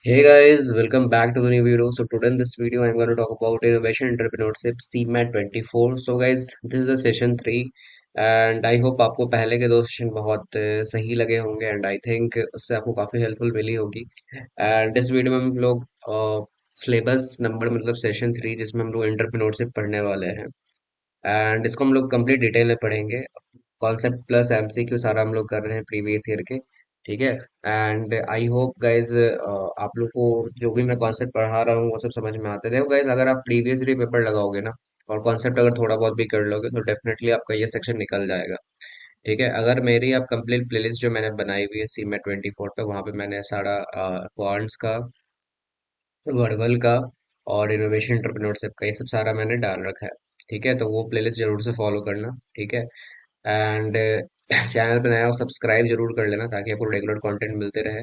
Hey guys, welcome back to the new video. So today in this video, I'm going to talk about innovation entrepreneurship CMAT 24. So guys, this is the session 3 and I hope आपको पहले के दो session बहुत सही लगे होंगे and I think उससे आपको काफी हेल्पफुल मिली होगी। एंड इस वीडियो में हम लोग सिलेबस नंबर मतलब सेशन 3 जिसमें हम लोग एंटरप्रेन्योरशिप पढ़ने वाले हैं एंड इसको हम लोग कंप्लीट डिटेल में पढ़ेंगे। कॉन्सेप्ट प्लस एमसीक्यू सारा हम लोग कर रहे हैं प्रीवियस ईयर के। ठीक है। एंड आई होप गाइज आप लोग को जो भी मैं कॉन्सेप्ट पढ़ा रहा हूँ वो सब समझ में आता है। देखो गाइज, अगर आप प्रीवियस ईयर पेपर लगाओगे ना और कॉन्सेप्ट अगर थोड़ा बहुत भी कर लोगे तो डेफिनेटली आपका ये सेक्शन निकल जाएगा। ठीक है। अगर मेरी आप कंप्लीट प्लेलिस्ट जो मैंने बनाई हुई है सी में 24 पे, वहाँ पे मैंने सारा क्वांट्स का, वर्बल का और इनोवेशन एंटरप्रेन्योरशिप का ये सब सारा मैंने डाल रखा है। ठीक है, तो वो प्लेलिस्ट जरूर से फॉलो करना। ठीक है। एंड चैनल पे नया हो सब्सक्राइब जरूर कर लेना ताकि आपको रेगुलर कंटेंट मिलते रहे।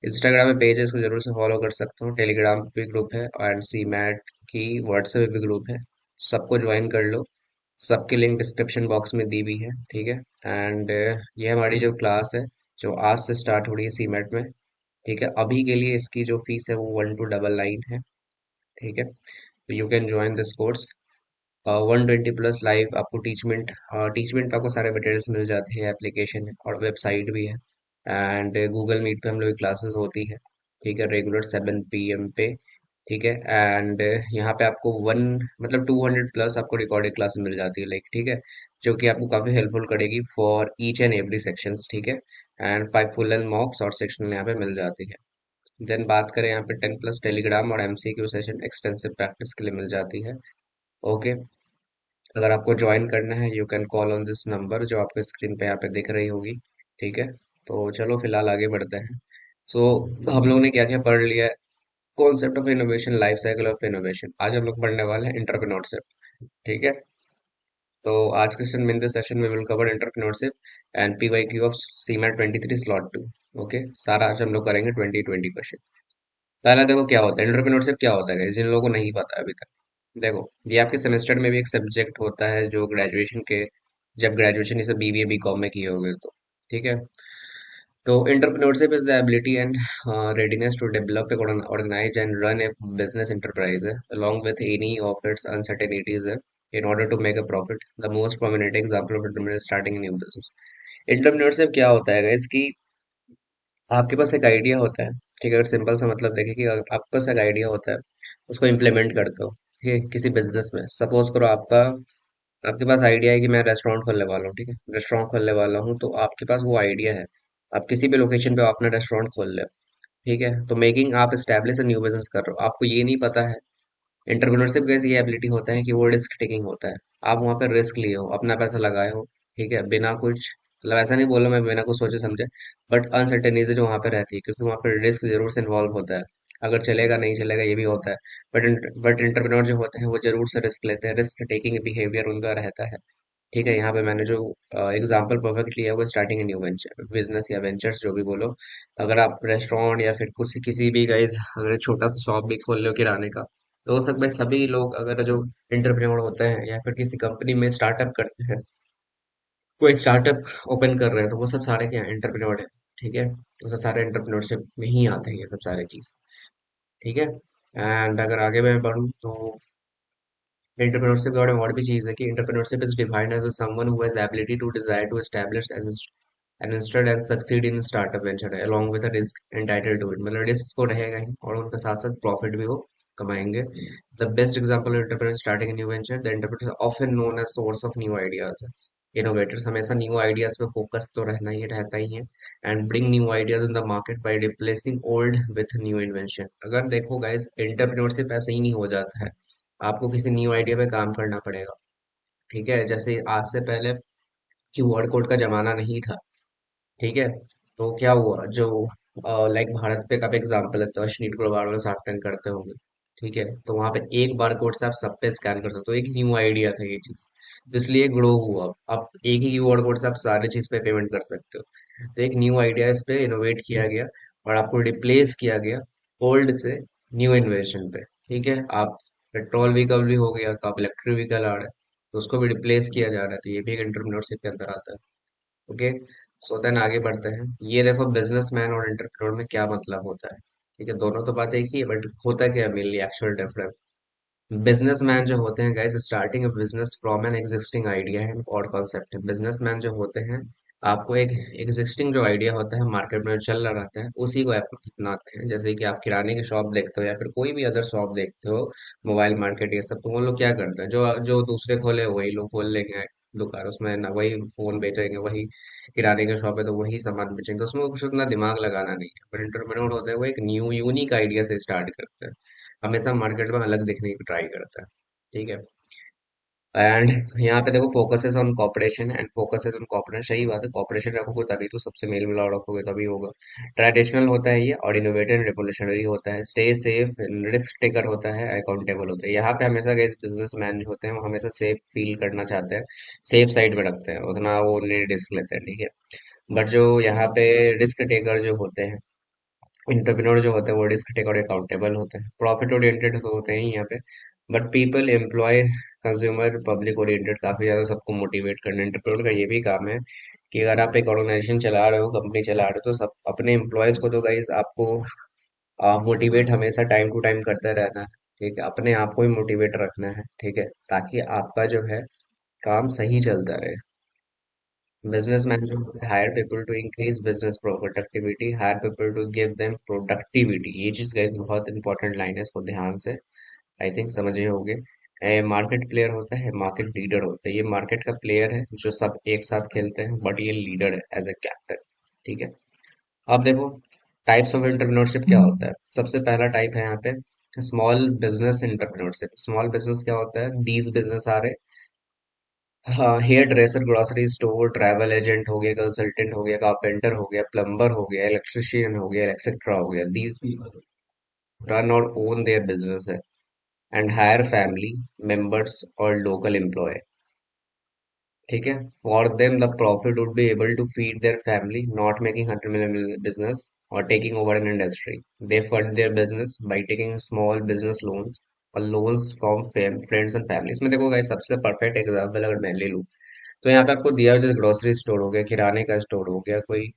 इंस्टाग्राम में पेज है, इसको जरूर से फॉलो कर सकते हो। टेलीग्राम पे भी ग्रुप है एंड सी मैट की व्हाट्सएप पे भी ग्रुप है। सबको ज्वाइन कर लो। सबकी लिंक डिस्क्रिप्शन बॉक्स में दी हुई है। ठीक है। एंड ये हमारी जो क्लास है जो आज से स्टार्ट हो रही है सी मैट में। ठीक है, अभी के लिए इसकी जो फीस है वो 1299 है। ठीक है, तो you can join this course. 120 plus live आपको टीचमेंट आपको सारे मटेरियल्स मिल जाते हैं, एप्लीकेशन है और वेबसाइट भी है। एंड गूगल मीट पे हम लोग क्लासेस होती है। ठीक है, रेगुलर 7 PM पे। ठीक है। एंड यहाँ पे आपको वन मतलब 200 प्लस आपको रिकॉर्डेड क्लास मिल जाती है, लाइक। ठीक है, जो कि आपको काफी हेल्पफुल करेगी for each and every sections. ठीक है। एंड 5 फुल लेंथ मॉक्स और सेक्शनल यहाँ पे मिल जाती है। देन बात करें यहाँ पे 10 प्लस टेलीग्राम और एमसीक्यू सेशन एक्सटेंसिव प्रैक्टिस के लिए मिल जाती है। ओके। अगर आपको ज्वाइन करना है you can call on this number जो आपके स्क्रीन पे यहाँ पे दिख रही होगी। ठीक है, तो चलो फिलहाल आगे बढ़ते हैं। सो हम लोगों ने क्या क्या पढ़ लिया है। Concept of innovation, life cycle of innovation, आज हम लोग पढ़ने वाले हैं एंटरप्रेन्योरशिप। ठीक है, तो आज के सेशन में इन सेशन में will cover entrepreneurship and PYQ of CMAT 23 slot 2। Okay, सारा आज हम लोग करेंगे 2020 क्वेश्चन। पहला देखो क्या होता है एंटरप्रेन्योरशिप, क्या होता है जिन लोगों को नहीं पता अभी तक। देखो, ये आपके सेमेस्टर में भी एक सब्जेक्ट होता है जो ग्रेजुएशन के, जब ग्रेजुएशन जैसे बीबीए बीकॉम में किए होगे तो। ठीक है, तो entrepreneurship is the ability and readiness to develop, organize and run a business enterprise along with any of its uncertainties in order to make a profit. The most prominent example of entrepreneur is starting a new business. Entrepreneurship क्या होता है guys कि आपके पास एक idea होता है। ठीक है, अगर सिंपल सा मतलब देखें कि अगर आपके पास एक आइडिया होता है, उसको इम्प्लीमेंट करते हो। ठीक है, किसी बिजनेस में सपोज करो आपके पास आइडिया है कि मैं रेस्टोरेंट खोलने वाला हूँ। ठीक है, रेस्टोरेंट खोलने वाला हूँ तो आपके पास वो आइडिया है। आप किसी भी लोकेशन पे अपना रेस्टोरेंट खोल ले। ठीक है, तो मेकिंग आप स्टैब्लिश न्यू बिजनेस कर रहे हो, आपको ये नहीं पता है। एंटरप्रेन्योरशिप का ये एबिलिटी होता है कि वो रिस्क टेकिंग होता है। आप वहां पर रिस्क लिए हो, अपना पैसा लगाए हो। ठीक है, बिना कुछ मतलब ऐसा नहीं बोला मैं बिना कुछ सोचे समझे, बट अनसर्टेनिटी जो वहां पर रहती है क्योंकि वहां पर रिस्क जरूर से इन्वॉल्व होता है। अगर चलेगा नहीं चलेगा ये भी होता है। बट एंटरप्रेन्योर जो होते हैं वो जरूर से रिस्क लेते हैं, रिस्क टेकिंग बिहेवियर उनका रहता है। ठीक है, यहाँ पे मैंने जो एग्जाम्पल परफेक्ट लिया है वो स्टार्टिंग न्यू वेंचर बिजनेस या वेंचर्स जो भी बोलो। अगर आप रेस्टोरेंट या फिर कुछ किसी भी गाइज अगर एक छोटा सा शॉप भी खोल लो किराने का, तो हो सकता है सभी लोग अगर जो एंटरप्रेन्योर होते हैं या फिर किसी कंपनी में स्टार्टअप करते हैं, कोई स्टार्टअप ओपन कर रहे हैं, तो वो सब सारे क्या एंटरप्रेन्योर है। ठीक है, तो सब सारे एंटरप्रेन्योरशिप में ही आते हैं ये सब सारे चीज। ठीक है। एंड अगर आगे मैं बढ़ूँ तो एंटरप्रेन्योरशिप के बारे में और भी चीज है कि entrepreneurship is defined as someone who has ability to desire to establish and instead and succeed in startup venture along with risk entitled to it, मतलब रिस्क तो रहेगा ही और उनके साथ साथ प्रॉफिट भी वो कमाएंगे। The best example entrepreneur starting new venture, the entrepreneur often known as source of new ideas. Innovators हमेशा न्यू आइडियाज पे फोकस तो रहना ही रहता ही है and bring new ideas in the market by replacing old with new invention. अगर देखो गाइस, एंटरप्रेन्योरशिप ऐसे ही नहीं हो जाता है, आपको किसी न्यू आइडिया पे काम करना पड़ेगा। ठीक है, जैसे आज से पहले क्यूआर कोड का जमाना नहीं था। ठीक है, तो क्या हुआ जो लाइक भारत पे का भी एग्जाम्पल है, तो अश्नीट ग्लोबाल में शार्क टैंक करते होंगे। ठीक है, तो वहां पे एक बार कोड से आप सब पे स्कैन कर सकते हो, एक न्यू आइडिया था ये चीज, तो इसलिए ग्रो हुआ। अब एक ही क्यूआर कोड से आप सारे चीज पे पेमेंट कर सकते हो। तो एक न्यू आइडिया इस पे इनोवेट किया गया और आपको रिप्लेस किया गया ओल्ड से न्यू इन्वेंशन पे। ठीक है, आप पेट्रोल व्हीकल भी हो गया तो आप इलेक्ट्रिक व्हीकल आ रहा है, तो उसको भी रिप्लेस किया जा रहा है, तो ये भी एक एंटरप्रेन्योरशिप के अंदर आता है। ओके, सो देन आगे बढ़ते हैं। ये देखो बिजनेसमैन और एंटरप्रेन्योर में क्या मतलब होता है। ठीक है, दोनों तो बात एक ही है, बट होता क्या है मेनली एक्चुअल डिफरेंस। बिजनेसमैन जो होते हैं guys, starting a business from an existing idea है और कॉन्सेप्ट है। बिजनेसमैन जो होते हैं, आपको एक एग्जिस्टिंग जो आइडिया होता है मार्केट में चल रहा रहता है, उसी को आप अपनाते हैं। जैसे कि आप किराने की शॉप देखते हो या फिर कोई भी अदर शॉप देखते हो, मोबाइल मार्केट ये सब, तो वो लोग क्या करते हैं, जो जो दूसरे खोले वही लोग खोल लेंगे दुकान, उसमें ना वही फोन बेचेंगे, वही किराने की शॉप है तो वही सामान बेचेंगे, तो उसमें कुछ उतना दिमाग लगाना नहीं है। पर एंटरप्रेन्योर होते हैं वो एक न्यू यूनिक आइडिया से स्टार्ट करते हैं, हमेशा मार्केट में अलग दिखने की ट्राई करता है। ठीक है। एंड यहाँ पे देखो, focuses on cooperation and focuses on corporation, सही बात है, कॉपरेशन रखोगे तभी तो सबसे मेल मिलाप रखोगे तभी होगा। ट्रेडिशनल होता है ये, और इनोवेटिव रिवोल्यूशनरी होता है, स्टे सेफ, रिस्क टेकर होता है, अकाउंटेबल होता है। यहाँ पे हमेशा गए बिजनेसमैन जो होते हैं वो हमेशा सेफ फील करना चाहते हैं, सेफ साइड में रखते हैं, उतना वो नहीं रिस्क लेते हैं। ठीक है। बट जो यहाँ पे रिस्क टेकर जो होते हैं, इंटरप्रेन्योर जो होते हैं, वो रिस्क टेक और अकाउंटेबल होते हैं, प्रॉफिट ओरिएंटेड तो होते हैं ही यहाँ पे। But people employ, consumer public oriented, काफी ज्यादा सबको मोटिवेट करना। एंटरप्रेन्योर का ये भी काम है कि अगर आप एक ऑर्गेनाइजेशन चला रहे हो, कंपनी चला रहे हो, तो सब अपने एम्प्लॉयज को तो गाइस आपको मोटिवेट हमेशा टाइम टू टाइम करते रहना है। ठीक है, अपने आप को ही मोटिवेट रखना है। ठीक है, ताकि आपका जो है काम सही चलता रहे। बिजनेसमैन जो hire people to increase business productivity, hire people to give them productivity, ये चीज का एक बहुत इंपॉर्टेंट लाइन है, इसको ध्यान से आई थिंक समझे होंगे। मार्केट प्लेयर होता है, मार्केट लीडर होता है। ये मार्केट का प्लेयर है जो सब एक साथ खेलते हैं, बट ये लीडर है एज ए कैप्टन। ठीक है। अब देखो, टाइप्स ऑफ एंटरप्रेन्योरशिप क्या होता है। सबसे पहला टाइप है यहाँ पे small business entrepreneurship. Small business क्या होता है, दीज बिजनेस आ रहे, हाँ, hair dresser, grocery store, travel agent हो गया, कंसल्टेंट हो गया, कारपेंटर हो गया, प्लम्बर हो गया, इलेक्ट्रिशियन हो गया, एक्सेट्रा हो गया। दीज पीपल रन और ओन देयर बिजनेस है एंड हायर फैमिली मेंबर्स और लोकल एम्प्लॉय। ठीक है। For them the profit would be able to feed their family, not making 100 million business और taking over an industry. They fund their business by taking small business loans और loans from friends and family. इसमें देखो guys, सबसे perfect example अगर मैं ले लूं, तो यहाँ पे आपको दिया हुआ, जैसे ग्रोसरी स्टोर हो गया, किराने का स्टोर हो गया, कोई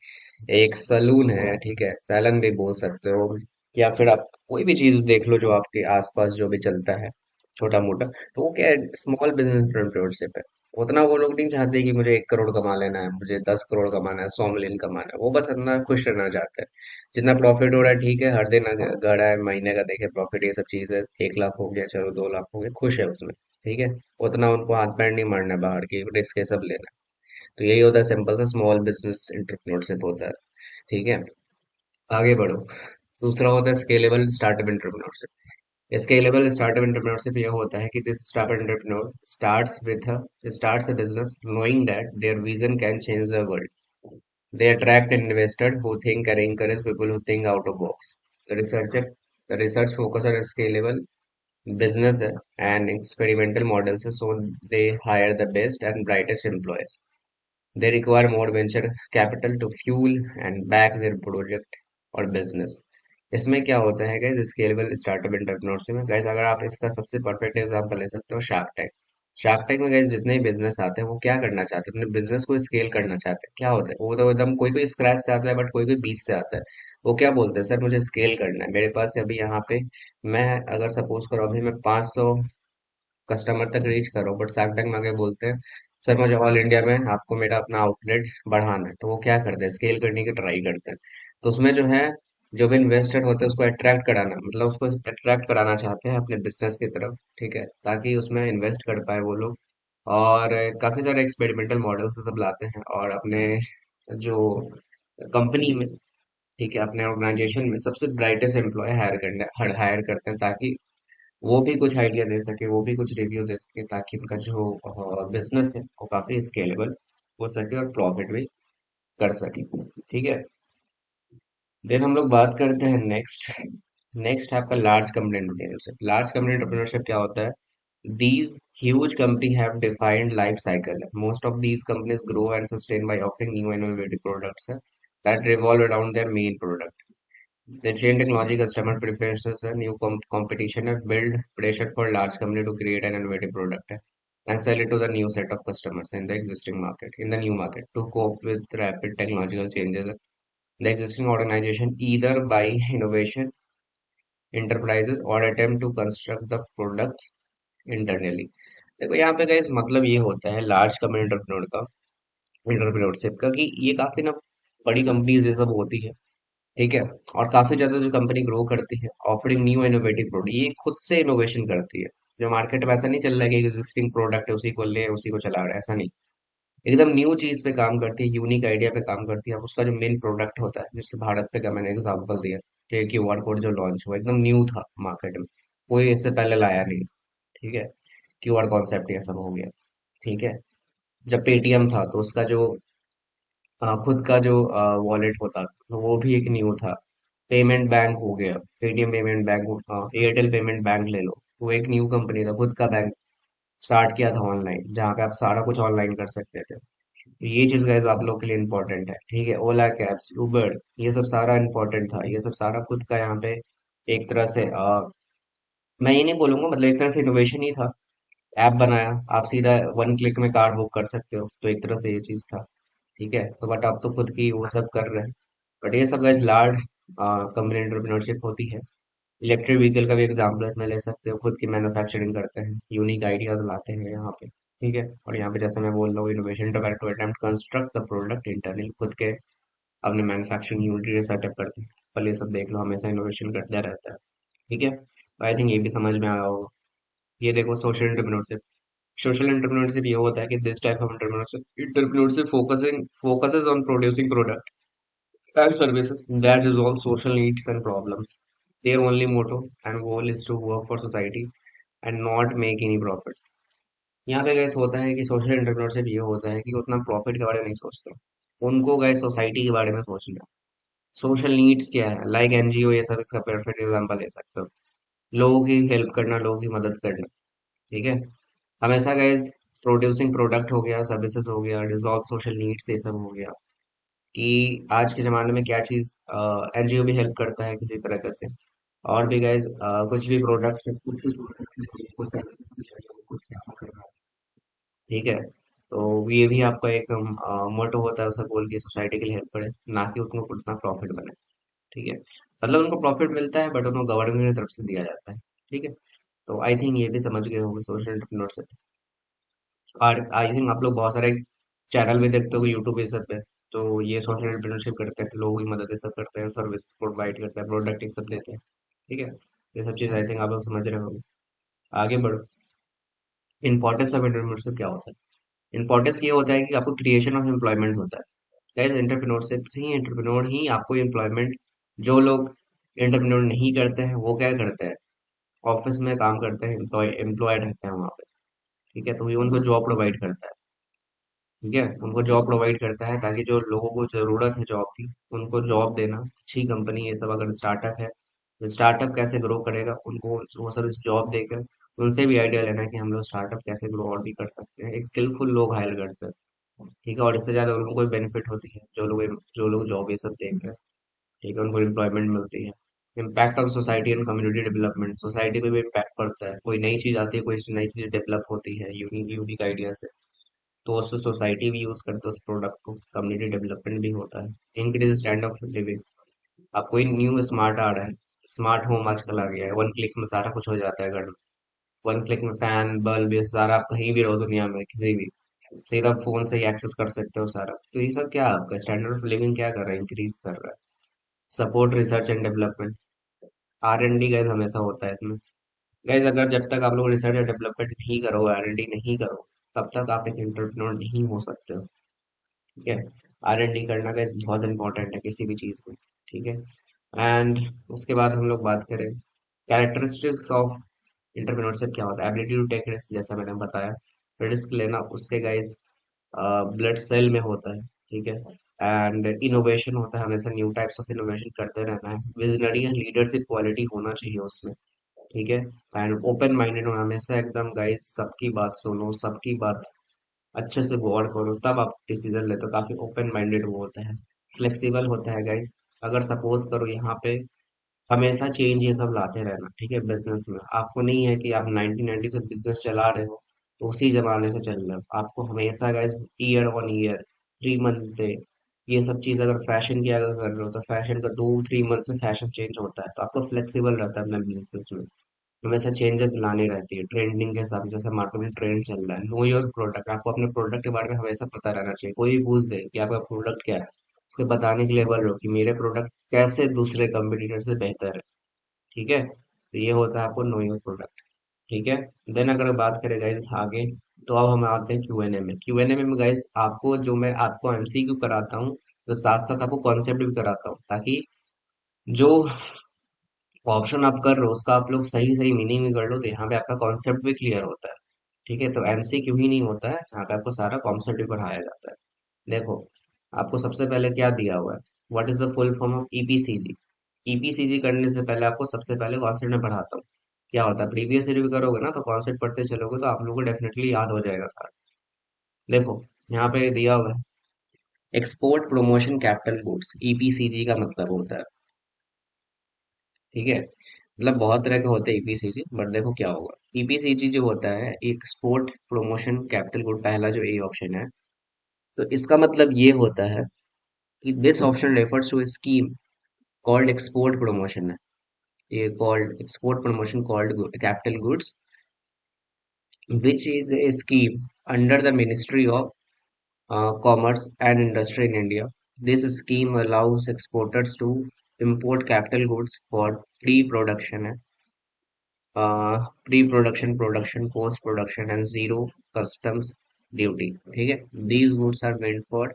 एक सलून है, ठीक है, सैलून भी बोल सकते हो, या फिर आप कोई भी चीज देख लो जो आपके आसपास जो भी चलता है छोटा मोटा, तो वो क्या है, स्मॉल बिजनेस एंटरप्रेन्योरशिप है। उतना वो लोग नहीं चाहते कि मुझे 1 करोड़ कमा लेना है, मुझे 10 करोड़ कमाना है, 100 million कमाना है, वो बस इतना खुश रहना चाहते हैं। जितना प्रॉफिट हो रहा है ठीक है, हर दिन गड़ा है, महीने का देखे प्रॉफिट, ये सब चीज है, 1 लाख हो गया, चलो 2 लाख हो गया, खुश है उसमें। ठीक है। उतना उनको हाथ पैर नहीं मारना है बाहर की, रिस्क ये सब लेना है। तो यही होता है, सिंपल सा स्मॉल बिजनेस एंटरप्रेन्योरशिप होता है। ठीक है। आगे बढ़ो। दूसरा होता है scalable startup entrepreneurship. Scalable startup entrepreneurship यह होता है कि this startup entrepreneur starts a business knowing that their vision can change the world. They attract investors who think and encourage people who think out of box. The researcher, the research focus on scalable business and experimental models, so they hire the best and brightest employees. They require more venture capital to fuel and back their project और business। इसमें क्या होता है guys, scalable startup entrepreneurship में guys, अगर आप इसका सबसे परफेक्ट एग्जांपल ले सकते हो, शार्क टैंक। शार्क टैंक में गाइस जितने भी बिजनेस आते हैं, वो क्या करना चाहते हैं, अपने बिजनेस को स्केल करना चाहते हैं। क्या होता है, वो तो एकदम कोई कोई स्क्रैच से आता है, बट कोई कोई बीच से आता है। वो क्या बोलते हैं, सर मुझे स्केल करना है, मेरे पास अभी यहाँ पे, मैं अगर सपोज करो अभी मैं 500 कस्टमर तक रीच करो, बट शार्क टैंक में आगे बोलते हैं, सर मुझे ऑल इंडिया में आपको मेरा अपना आउटलेट बढ़ाना है। तो वो क्या करते हैं, स्केल करने की ट्राई करते हैं। तो उसमें जो है, जो भी इन्वेस्टर होते हैं उसको अट्रैक्ट कराना, मतलब उसको अट्रैक्ट कराना चाहते हैं अपने बिजनेस की तरफ। ठीक है, ताकि उसमें इन्वेस्ट कर पाए वो लोग। और काफी सारे एक्सपेरिमेंटल मॉडल्स सब लाते हैं और अपने जो कंपनी में, ठीक है, अपने ऑर्गेनाइजेशन में सबसे ब्राइटेस्ट एम्प्लॉय हायर करते हैं, ताकि वो भी कुछ आइडिया दे सके, वो भी कुछ रिव्यू दे सके, ताकि उनका जो बिजनेस है वो काफी स्केलेबल हो सके और प्रॉफिट भी कर सके। ठीक है। देन हम लोग बात करते हैं नेक्स्ट। नेक्स्ट है आपका large company entrepreneurship. Large company entrepreneurship क्या होता है, these huge companies have defined life cycle. Most of these companies grow and sustain by offering new and innovative products that revolve around their main product. The chain technology, customer preferences, and new competition have built pressure for large company to create an innovative product and sell it to the new set of customers in the existing market, in the new market. To cope with rapid technological changes, the existing organization either buy innovation enterprises or attempt to construct the product internally। देखो यहाँ पे guys मतलब ये होता है large कम entrepreneur का, entrepreneurship का, कि ये काफी ना बड़ी कंपनीज ये सब होती है, ठीक है। और काफी ज्यादा जो कंपनी ग्रो करती है ऑफरिंग न्यू इनोवेटिव प्रोडक्ट, ये खुद से इनोवेशन करती है। जो मार्केट में ऐसा नहीं चल रहा है कि एग्जिस्टिंग प्रोडक्ट है उसी को ले उसी को चला रहा है, ऐसा नहीं। एकदम न्यू चीज पे काम करती है, यूनिक आइडिया पे काम करती है। अब उसका जो मेन प्रोडक्ट होता है, जैसे भारत पे का मैंने एग्जांपल दिया कि क्यूआर कोड जो लॉन्च हुआ एकदम न्यू था मार्केट में, कोई इससे पहले लाया नहीं, ठीक है। क्यूआर कॉन्सेप्ट ये सब हो गया, ठीक है। जब पेटीएम था तो उसका जो खुद का जो वॉलेट होता तो वो भी एक न्यू था। पेमेंट बैंक हो गया, Paytm payment bank, Airtel payment bank ले लो, वो एक न्यू कंपनी था, खुद का बैंक स्टार्ट किया था ऑनलाइन, जहाँ पे आप सारा कुछ ऑनलाइन कर सकते थे। तो ये चीज गाइस आप लोग के लिए इंपॉर्टेंट है, ठीक है। ओला कैब्स, उबर, ये सब सारा इंपॉर्टेंट था, ये सब सारा खुद का यहाँ पे एक तरह से मैं ये नहीं बोलूंगा, मतलब एक तरह से इनोवेशन ही था। ऐप बनाया, आप सीधा वन क्लिक में कार बुक कर सकते हो, तो एक तरह से ये चीज था, ठीक है। तो बट आप तो खुद की वो सब कर रहे हैं। बट ये सब गाइस लार्ज कंपनी एंटरप्रेन्योरशिप होती है। इलेक्ट्रिक व्हीकल का भी एग्जाम्पल इसमें ले सकते हो, खुद की मैन्युफैक्चरिंग करते हैं, यूनिक आइडियाज लाते हैं यहाँ पे, ठीक है। और यहाँ पे जैसे मैं बोल रहा हूँ, innovation to attempt construct the product internal, खुद के अपने मैन्युफैक्चरिंग यूनिट सेटअप करते हैं। पहले ये सब देख लो, हमेशा इनोवेशन करता रहता है, ठीक है। आई थिंक ये भी समझ में आया होगा। ये देखो सोशल एंटरप्रेन्योरशिप। सोशल एंटरप्रेन्योरशिप ये होता है कि this type of entrepreneurship focusing focuses on producing product and services that resolve social needs and problems. Their only motto and goal is to work for society and not make any profits। यहाँ पे gas होता है कि social entrepreneurship ये होता है कि उतना प्रॉफिट के बारे में नहीं सोचते, उनको गैस सोसाइटी के बारे में सोचना। सोशल नीड्स क्या है, लाइक एनजीओ, ये सब इसका परफेक्ट एग्जांपल ले सकते हो। लोगों की हेल्प करना, लोगों की मदद करना, ठीक है। हमेशा गैस प्रोड्यूसिंग प्रोडक्ट हो गया, सर्विसेज हो गया, डिजॉल्व सोशल नीड्स, ये सब हो गया। कि आज के ज़माने में क्या चीज़ एनजीओ भी हेल्प करता है किसी तरीके से। और भी गाइज कुछ भी प्रोडक्ट, कुछ भी प्रोडक्ट, कुछ सर्विसेज, कुछ काम कर रहा है, ठीक है। तो ये भी आपका एक मोटो होता है उसका गोल, की सोसाइटी के लिए हेल्प करे, ना कि उनको उतना प्रॉफिट बने, ठीक है। मतलब उनको प्रॉफिट मिलता है बट उनको गवर्नमेंट की तरफ से दिया जाता है, ठीक है। तो आई थिंक ये भी समझ गए होंगे सोशल एंटरप्रेन्योरशिप। और आई थिंक आप लोग बहुत सारे चैनल भी देखते हो यूट्यूब ये सब पे, तो ये सोशल एंटरप्रेन्योरशिप करते हैं, लोगों की मदद ये सब करते हैं, सर्विस प्रोवाइड करते हैं, प्रोडक्ट ये सब देते हैं, ठीक है। ये सब चीज़ आई थिंक आप लोग समझ रहे होंगे। आगे बढ़ो। इंपॉर्टेंस ऑफ एंटरप्रेन्योरशिप क्या होता है? इंपॉर्टेंस ये होता है कि आपको क्रिएशन ऑफ एम्प्लॉयमेंट होता है। गाइस एंटरप्रेन्योरशिप से ही, एंटरप्रेन्योर ही आपको एम्प्लॉयमेंट, जो लोग एंटरप्रेन्योर नहीं करते हैं वो क्या करते हैं, ऑफिस में काम करते हैं, एम्प्लॉयड रहते हैं वहाँ पे, ठीक है। तो ये उनको जॉब प्रोवाइड करता है, ठीक है। उनको जॉब प्रोवाइड करता है ताकि जो लोगों को जरूरत है जॉब की, उनको जॉब देना। अच्छी कंपनी ये सब अगर स्टार्टअप है, तो स्टार्टअप कैसे ग्रो करेगा, उनको वो सब जॉब देकर उनसे भी आइडिया लेना है कि हम लोग स्टार्टअप कैसे ग्रो और भी कर सकते हैं। एक स्किलफुल लोग हायर करते हैं, ठीक है। और इससे ज्यादा उनको कोई बेनिफिट होती है, जो लोग जॉब ये सब देख रहे हैं, ठीक है, उनको एम्प्लॉयमेंट मिलती है। Impact on society and community development, society पे भी इम्पैक्ट पड़ता है, कोई नई चीज आती है, कोई नई चीज डेवलप होती है यूनिक यूनिक आइडिया से, तो उससे सोसाइटी भी यूज करते हैं उस प्रोडक्ट को, कम्युनिटी डेवलपमेंट भी होता है। इंक्रीज स्टैंड ऑफ लिविंग, अब कोई न्यू स्मार्ट आ रहा है, स्मार्ट होम आजकल आ गया है, वन क्लिक में सारा कुछ हो जाता है घर में। वन क्लिक में फैन बल्ब ये सारा, आप कहीं भी रहो दुनिया में किसी भी, सीधा फोन से ही एक्सेस कर सकते हो सारा। तो ये सब क्या आपका स्टैंडर्ड ऑफ लिविंग क्या कर रहा है, इंक्रीज कर रहा है। Support research and development, R&D guys हमेशा होता है इसमें। गाइस अगर जब तक आप लोग रिसर्च एंड डेवलपमेंट नहीं करो, R&D नहीं करो, तब तक आप एक एंटरप्रेन्योर नहीं हो सकते हो, ठीक है। R&D करना का बहुत इंपॉर्टेंट है किसी भी चीज़ में, ठीक है। एंड उसके बाद हम लोग बात करें कैरेक्टरिस्टिक्स ऑफ इंटरप्रेन्योरशिप क्या होता है, एबिलिटी टू टेक रिस्क, जैसा मैंने बताया, रिस्क लेना उसके गाइस ब्लड सेल में होता है, ठीक है। एंड इनोवेशन होता है, हमेशा न्यू टाइप्स ऑफ इनोवेशन करते रहना है। विजनरी एंड लीडरशिप क्वालिटी होना चाहिए उसमें, ठीक है। एंड ओपन माइंडेड होना, हमेशा एकदम गाइस सबकी बात सुनो, सबकी बात अच्छे से गौर करो, तब आप डिसीजन लेते हो, काफी ओपन माइंडेड वो होता है। फ्लेक्सिबल होता है गाइस, अगर सपोज करो यहाँ पे हमेशा चेंज ये सब लाते रहना, ठीक है। बिजनेस में आपको नहीं है कि आप 1990 से बिजनेस चला रहे हो तो उसी जमाने से चल रहे हो, आपको हमेशा guys year on year, 3 month पे, ये सब चीज़ अगर फैशन की अगर कर रहे हो तो फैशन का 2-3 मंथ से फैशन चेंज होता है, तो आपको फ्लेक्सिबल रहता है अपने बिजनेस में। हमेशा चेंजेस लानी रहती है ट्रेंडिंग के हिसाब से, जैसे मार्केट में ट्रेंड चल रहा है। नो योर प्रोडक्ट, आपको अपने प्रोडक्ट के बारे में हमेशा पता रहना चाहिए। कोई भी पूछ दे कि आपका प्रोडक्ट क्या है, उसके बताने के लिए एबल हो कि मेरे प्रोडक्ट कैसे दूसरे कंपटीटर से बेहतर है। ठीक है, तो ये होता है आपको नो योर प्रोडक्ट। ठीक है। देन अगर बात करें गाइज आगे, तो अब हम आते हैं क्यूएनए में। क्यूएनए में गाइज आपको जो मैं आपको एमसीक्यू कराता हूँ, तो साथ साथ आपको कॉन्सेप्ट भी कराता हूँ, ताकि जो ऑप्शन आप कर रहे हो उसका आप लोग सही सही मीनिंग भी कर लो, तो यहाँ पे आपका कॉन्सेप्ट भी क्लियर होता है। ठीक है, तो एमसीक्यू ही नहीं होता है, यहाँ पे आपको सारा कॉन्सेप्ट भी पढ़ाया जाता है। देखो, आपको सबसे पहले क्या दिया हुआ है, what is the full form of EPCG. EPCG करने से पहले आपको सबसे पहले कॉन्सेप्ट में पढ़ाता हूँ। क्या होता है, प्रीवियस ईयर भी करोगे ना तो कॉन्सेप्ट पढ़ते चलोगे तो आप लोगों को डेफिनेटली याद हो जाएगा सारा। देखो, यहाँ पे दिया हुआ है export promotion capital goods, EPCG का मतलब होता है। ठीक है, मतलब बहुत तरह के होते हैं ईपीसीजी, बट देखो क्या होगा। ईपीसीजी जो होता है एक्सपोर्ट प्रमोशन कैपिटल गुड, पहला जो ए ऑप्शन है, तो इसका मतलब ये होता है कि this option refers to scheme called export promotion है। ये called export promotion called capital goods, which is a scheme under the ministry of commerce and industry in India. This scheme allows exporters to import capital goods for pre-production, pre-production, production, post-production, and zero customs duty. ठीक है, these goods are meant for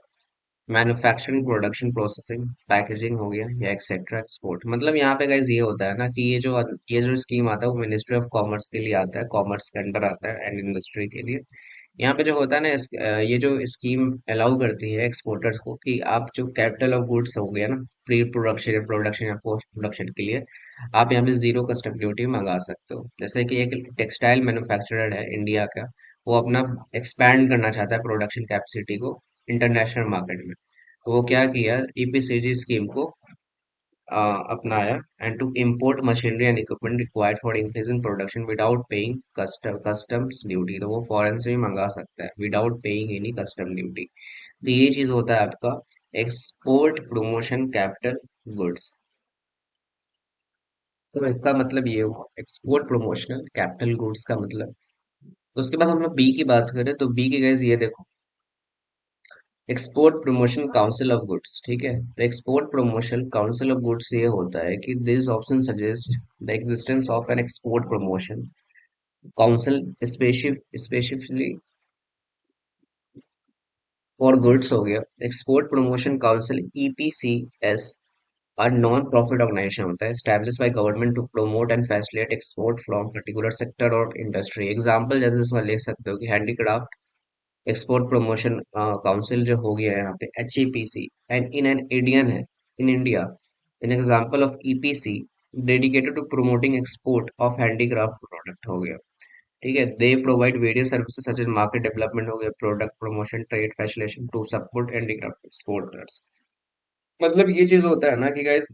manufacturing, production, processing, packaging हो गया या etcetera export. मतलब यहाँ पे guys ये होता है ना कि ये जो स्कीम आता है वो मिनिस्ट्री ऑफ कॉमर्स के लिए आता है, कॉमर्स के अंडर आता है एंड इंडस्ट्री के लिए। यहाँ पे जो होता है ना ये जो स्कीम अलाउ करती है एक्सपोर्टर्स को कि आप जो कैपिटल ऑफ गुड्स हो गया ना, प्री प्रोडक्शन या प्रोडक्शन या पोस्ट प्रोडक्शन के लिए आप यहाँ पे जीरो कस्टम ड्यूटी मंगा सकते हो। जैसे कि एक टेक्सटाइल मैन्युफैक्चरर है इंडिया का, वो अपना एक्सपैंड करना चाहता है प्रोडक्शन कैपेसिटी को इंटरनेशनल मार्केट में, तो वो क्या किया, ईपीसीजी स्कीम को अपनाया and to import machinery and equipment required for increasing production without paying customs duty. तो वो फॉरेन से भी मंगा सकता है without paying any custom duty. तो ये चीज होता है आपका एक्सपोर्ट प्रमोशन कैपिटल गुड्स। तो इसका मतलब ये हुआ एक्सपोर्ट प्रमोशनल कैपिटल गुड्स का मतलब। तो उसके बाद हम लोग बी की बात करें, तो बी की गाइस ये देखो, export promotion council of goods. ठीक है, तो export promotion council of goods ये होता है कि this option suggest the existence of an export promotion council specifically for goods हो गया। एक्सपोर्ट प्रमोशन काउंसिल ईपीसीएस और नॉन प्रॉफिट ऑर्गेनाइजेशन होता है, established by government to promote and facilitate export from particular sector और industry। Example जैसे इसमें ले सकते हो कि हैंडीक्राफ्ट एक्सपोर्ट प्रमोशन काउंसिल जो हो गया है यहाँ पे HEPC, and in an Indian है in India, an example of EPC dedicated to promoting export of handicraft product हो गया। ठीक है, they provide various services such as market development हो गया, product promotion, trade facilitation to support handicraft exporters. मतलब ये चीज होता है ना कि गाइस,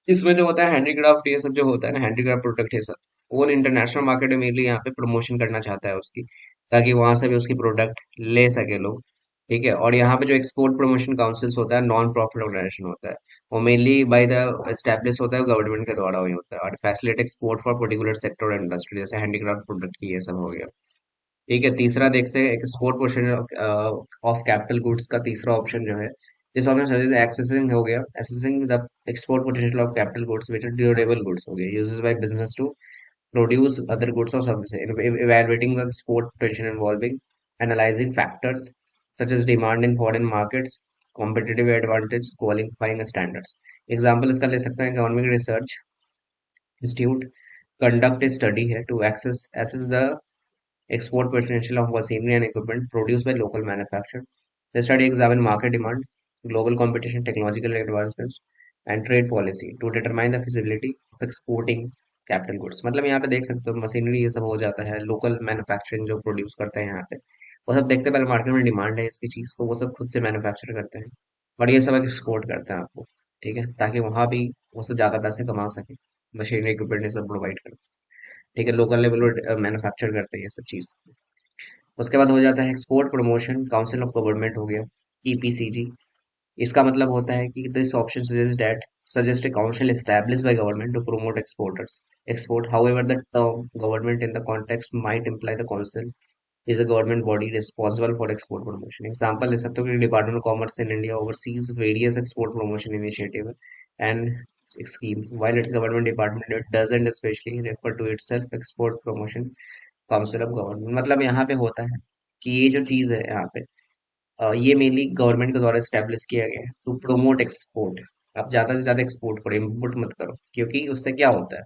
इसमें जो होता है हैंडीक्राफ्ट, ये सब जो होता है ना हैंडीक्राफ्ट प्रोडक्ट, ये सब वो इंटरनेशनल मार्केट में मेनली यहाँ पे प्रमोशन करना चाहता है उसकी, ताकि वहां से भी उसकी प्रोडक्ट ले सके लोग। ठीक है, और यहाँ पे जो एक्सपोर्ट प्रमोशन काउंसिल्स होता है नॉन प्रॉफिट ऑर्गेनाइजेशन होता है, वो मेनली बाय द एस्टेब्लिश होता है गवर्नमेंट के द्वारा वही होता है, और facilitate export for particular sector और इंडस्ट्री, जैसे हैंडीक्राफ्ट प्रोडक्ट की ये सब हो गया। ठीक है, तीसरा देख से export portion of capital goods का तीसरा ऑप्शन जो है, जिस ऑप्शन सजेस्ट एक्सेसिंग हो गया, accessing the export potential of capital goods which are durable goods हो गया, uses by business to produce other goods और services, evaluating the export potential involving analysing factors such as demand in foreign markets, competitive advantage, qualifying standards. Example इसका ले सकते हैं, economic research institute conduct study है to access assess the export potential of machinery and equipment produced by local manufacturers. The study examined market demand, global competition, technological advancements, and trade policy to determine the feasibility of exporting capital goods। मतलब यहाँ पे देख सकते हो machinery ये सब हो जाता है, लोकल मैन्युफैक्चरिंग जो प्रोड्यूस करते हैं यहाँ पे, वो सब देखते हैं पहले मार्केट में डिमांड है इसकी चीज, तो वो सब खुद से मैन्युफैक्चर करते हैं, बट ये सब एक्सपोर्ट करते हैं आपको। ठीक है, ताकि वहां भी वो सब ज्यादा पैसे कमा सके, मशीनरी इक्विपमेंट ये सब प्रोवाइड करते हैं। ठीक है, लोकल लेवल पर मैन्युफैक्चर करते हैं ये सब चीज। उसके बाद हो जाता है export promotion council of government हो गया, ईपीसीजी। इसका मतलब होता है कि this option suggest a council established by government to promote export. However, the term government in the context might imply the council is a government body responsible for export promotion. Example ले सकते हो कि Department of Commerce in India oversees various export promotion initiative and schemes, while its government department it doesn't especially refer to itself export promotion council of government. मतलब यहाँ पे होता है कि ये जो चीज है यहाँ पे ये मेनली गवर्नमेंट के द्वारा स्टैब्लिश किया गया है टू प्रोमोट एक्सपोर्ट। आप ज्यादा से ज्यादा एक्सपोर्ट करो, इम्पोर्ट मत करो, क्योंकि उससे क्या होता है,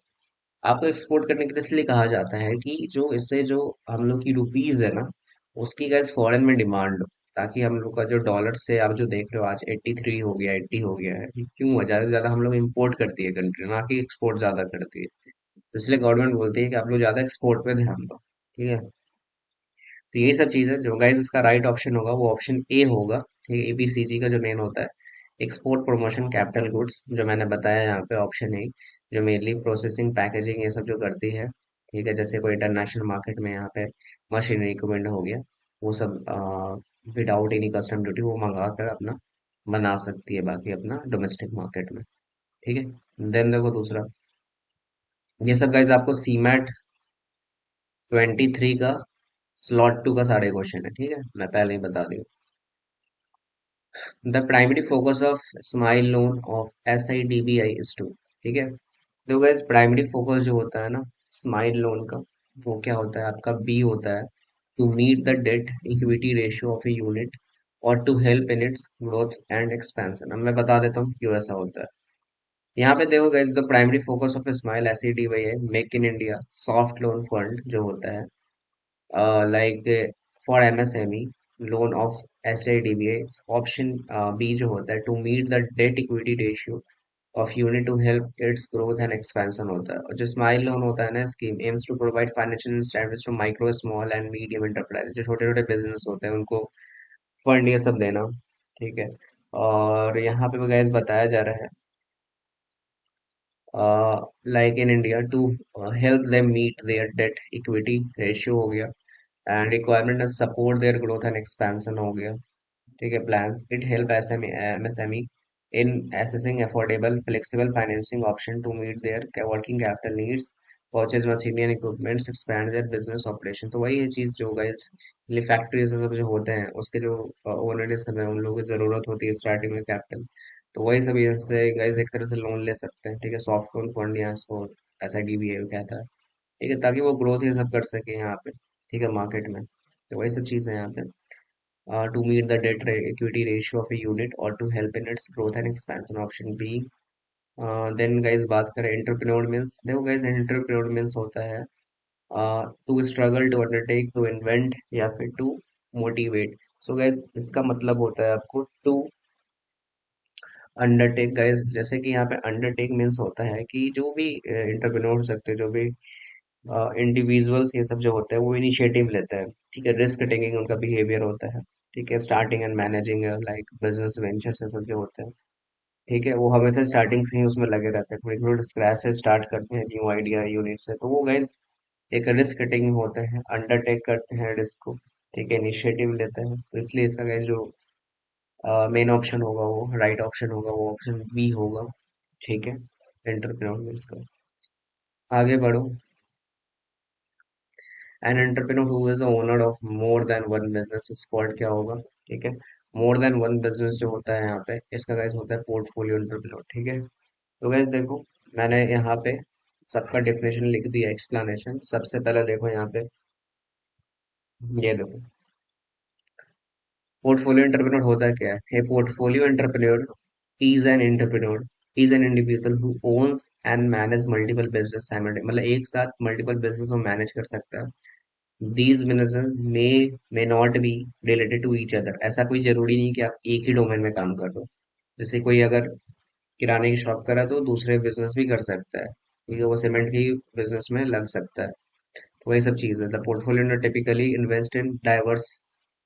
आपको एक्सपोर्ट करने के लिए इसलिए कहा जाता है कि जो इससे जो हम लोग की रुपीज है ना, उसकी गैस फॉरेन में डिमांड हो, ताकि हम लोग का जो डॉलर से आप जो देख रहे हो आज 83 हो गया, 80 हो गया है, ये क्यों हुआ? ज्यादा से ज्यादा हम लोग इम्पोर्ट करती है कंट्री, ना कि एक्सपोर्ट ज्यादा करती है। तो इसलिए गवर्नमेंट बोलती है कि आप लोग ज्यादा एक्सपोर्ट पे ध्यान दो। ठीक है, तो यही सब चीज़ है जो गाइस इसका राइट ऑप्शन होगा वो ऑप्शन ए होगा। ठीक है, एबीसीजी का जो मेन होता है एक्सपोर्ट प्रमोशन कैपिटल गुड्स, जो मैंने बताया यहाँ पे ऑप्शन ए, जो मेनली प्रोसेसिंग पैकेजिंग ये सब जो करती है। ठीक है, जैसे कोई इंटरनेशनल मार्केट में यहाँ पे मशीनरी इक्विपमेंट हो गया, वो सब विदाउट एनी कस्टम ड्यूटी वो मंगा कर अपना बना सकती है बाकी अपना डोमेस्टिक मार्केट में। ठीक है, देन देखो दूसरा, ये सब गाइस आपको सीमैट 23 का स्लॉट 2 का सारे क्वेश्चन है। ठीक है, मैं पहले ही बता दी। The primary focus of smile loan of SIDBI is to. ठीक है, तो गैस प्राइमरी फोकस जो होता है ना स्माइल लोन का, वो क्या होता है आपका बी होता है, to meet the debt equity ratio of a unit और to help in its growth and expansion. अब मैं बता देता हूँ क्यों ऐसा होता है। यहाँ पे देखो gas, the primary focus of smile SIDBI है make in India soft loan fund जो होता है, like for MSME loan of SIDBI, option B जो होता है to meet the debt equity ratio of unit to help its growth and expansion होता है। और जो स्माइल लोन होता है ना scheme aims to provide financial incentives to micro small and medium enterprise, जो छोटे छोटे बिजनेस होते हैं उनको फंड ये सब देना। ठीक है, और यहाँ पे गैस बताया जा रहा है like in India to help them meet their debt equity ratio हो गया, and requirement support their growth and expansion हो गया। ठीक है, plans it help MSME in assessing affordable flexible financing option to meet their working capital needs, purchase machinery and equipments, expand their business operation. तो वही है चीज जो guys factories सब जो होते हैं उसके जो ओनर सब है उन लोगों की जरूरत होती है स्टार्टिंग में कैपिटल। तो वही सब इससे गाइस एक तरह से लोन ले सकते हैं। ठीक है, सॉफ्ट लोन फंड या इसको SIDBI कहता है। ठीक है, ताकि वो ग्रोथ ये सब कर सके यहाँ पे। ठीक है, मार्केट में तो वही सब चीज़ है यहाँ पे, to meet the debt equity ratio of a unit और to help in its growth and expansion option B. Then guys बात करें एंटरप्रेन्योर मीन्स, देखो गाइस एंटरप्रेन्योर मीन्स होता है to struggle to undertake to invent या फिर to motivate. So guys इसका मतलब होता है आपको टू अंडरटेक। गाइस जैसे कि यहाँ पे अंडरटेक मीन्स होता है कि जो भी एंटरप्रेन्योर हो सकते हैं, जो भी इंडिविजुअल्स ये सब जो होते हैं वो इनिशिएटिव लेते हैं। ठीक है, रिस्क टेकिंग उनका बिहेवियर होता है। ठीक है, starting and managing like business ventures ये सब जो होते हैं। ठीक है, वो हमेशा स्टार्टिंग से ही उसमें लगे रहते हैं, बिल्कुल स्क्रैच से स्टार्ट करते हैं न्यू आइडिया यूनिट से। तो वो गाइस एक रिस्क टेकिंग होते हैं, अंडरटेक करते हैं रिस्क को। ठीक है, इनिशिएटिव लेते हैं, तो इसलिए इसका गाइस जो मेन ऑप्शन होगा वो राइट ऑप्शन होगा, वो ऑप्शन बी होगा। ठीक है, एंटरप्रेन्योर का। आगे बढ़ो, an entrepreneur who is the owner of more than one business is called क्या होगा? ठीक है, मोर देन वन बिजनेस जो होता है यहाँ पे इसका गाइस होता है पोर्टफोलियो एंटरप्रेन्योर। ठीक है, तो गाइस देखो मैंने यहाँ पे सबका डेफिनेशन लिख दिया, एक्सप्लेनेशन। सबसे पहले देखो यहाँ पे, ये देखो पोर्टफोलियो एंटरप्रेन्योर होता क्या है? Portfolio entrepreneur is an individual who owns and manage multiple business simultaneously, मतलब एक साथ मल्टीपल बिजनेस को मैनेज कर सकता है। These businesses may not be related to each other, ऐसा कोई जरूरी नहीं कि आप एक ही डोमेन में काम कर रहे हो। जैसे कोई अगर किराने की शॉप कर रहा है तो दूसरे बिजनेस भी कर सकता है। ठीक है, वो सीमेंट की बिजनेस में लग सकता है। तो वही सब चीज़ है। The portfolio typically invest in diverse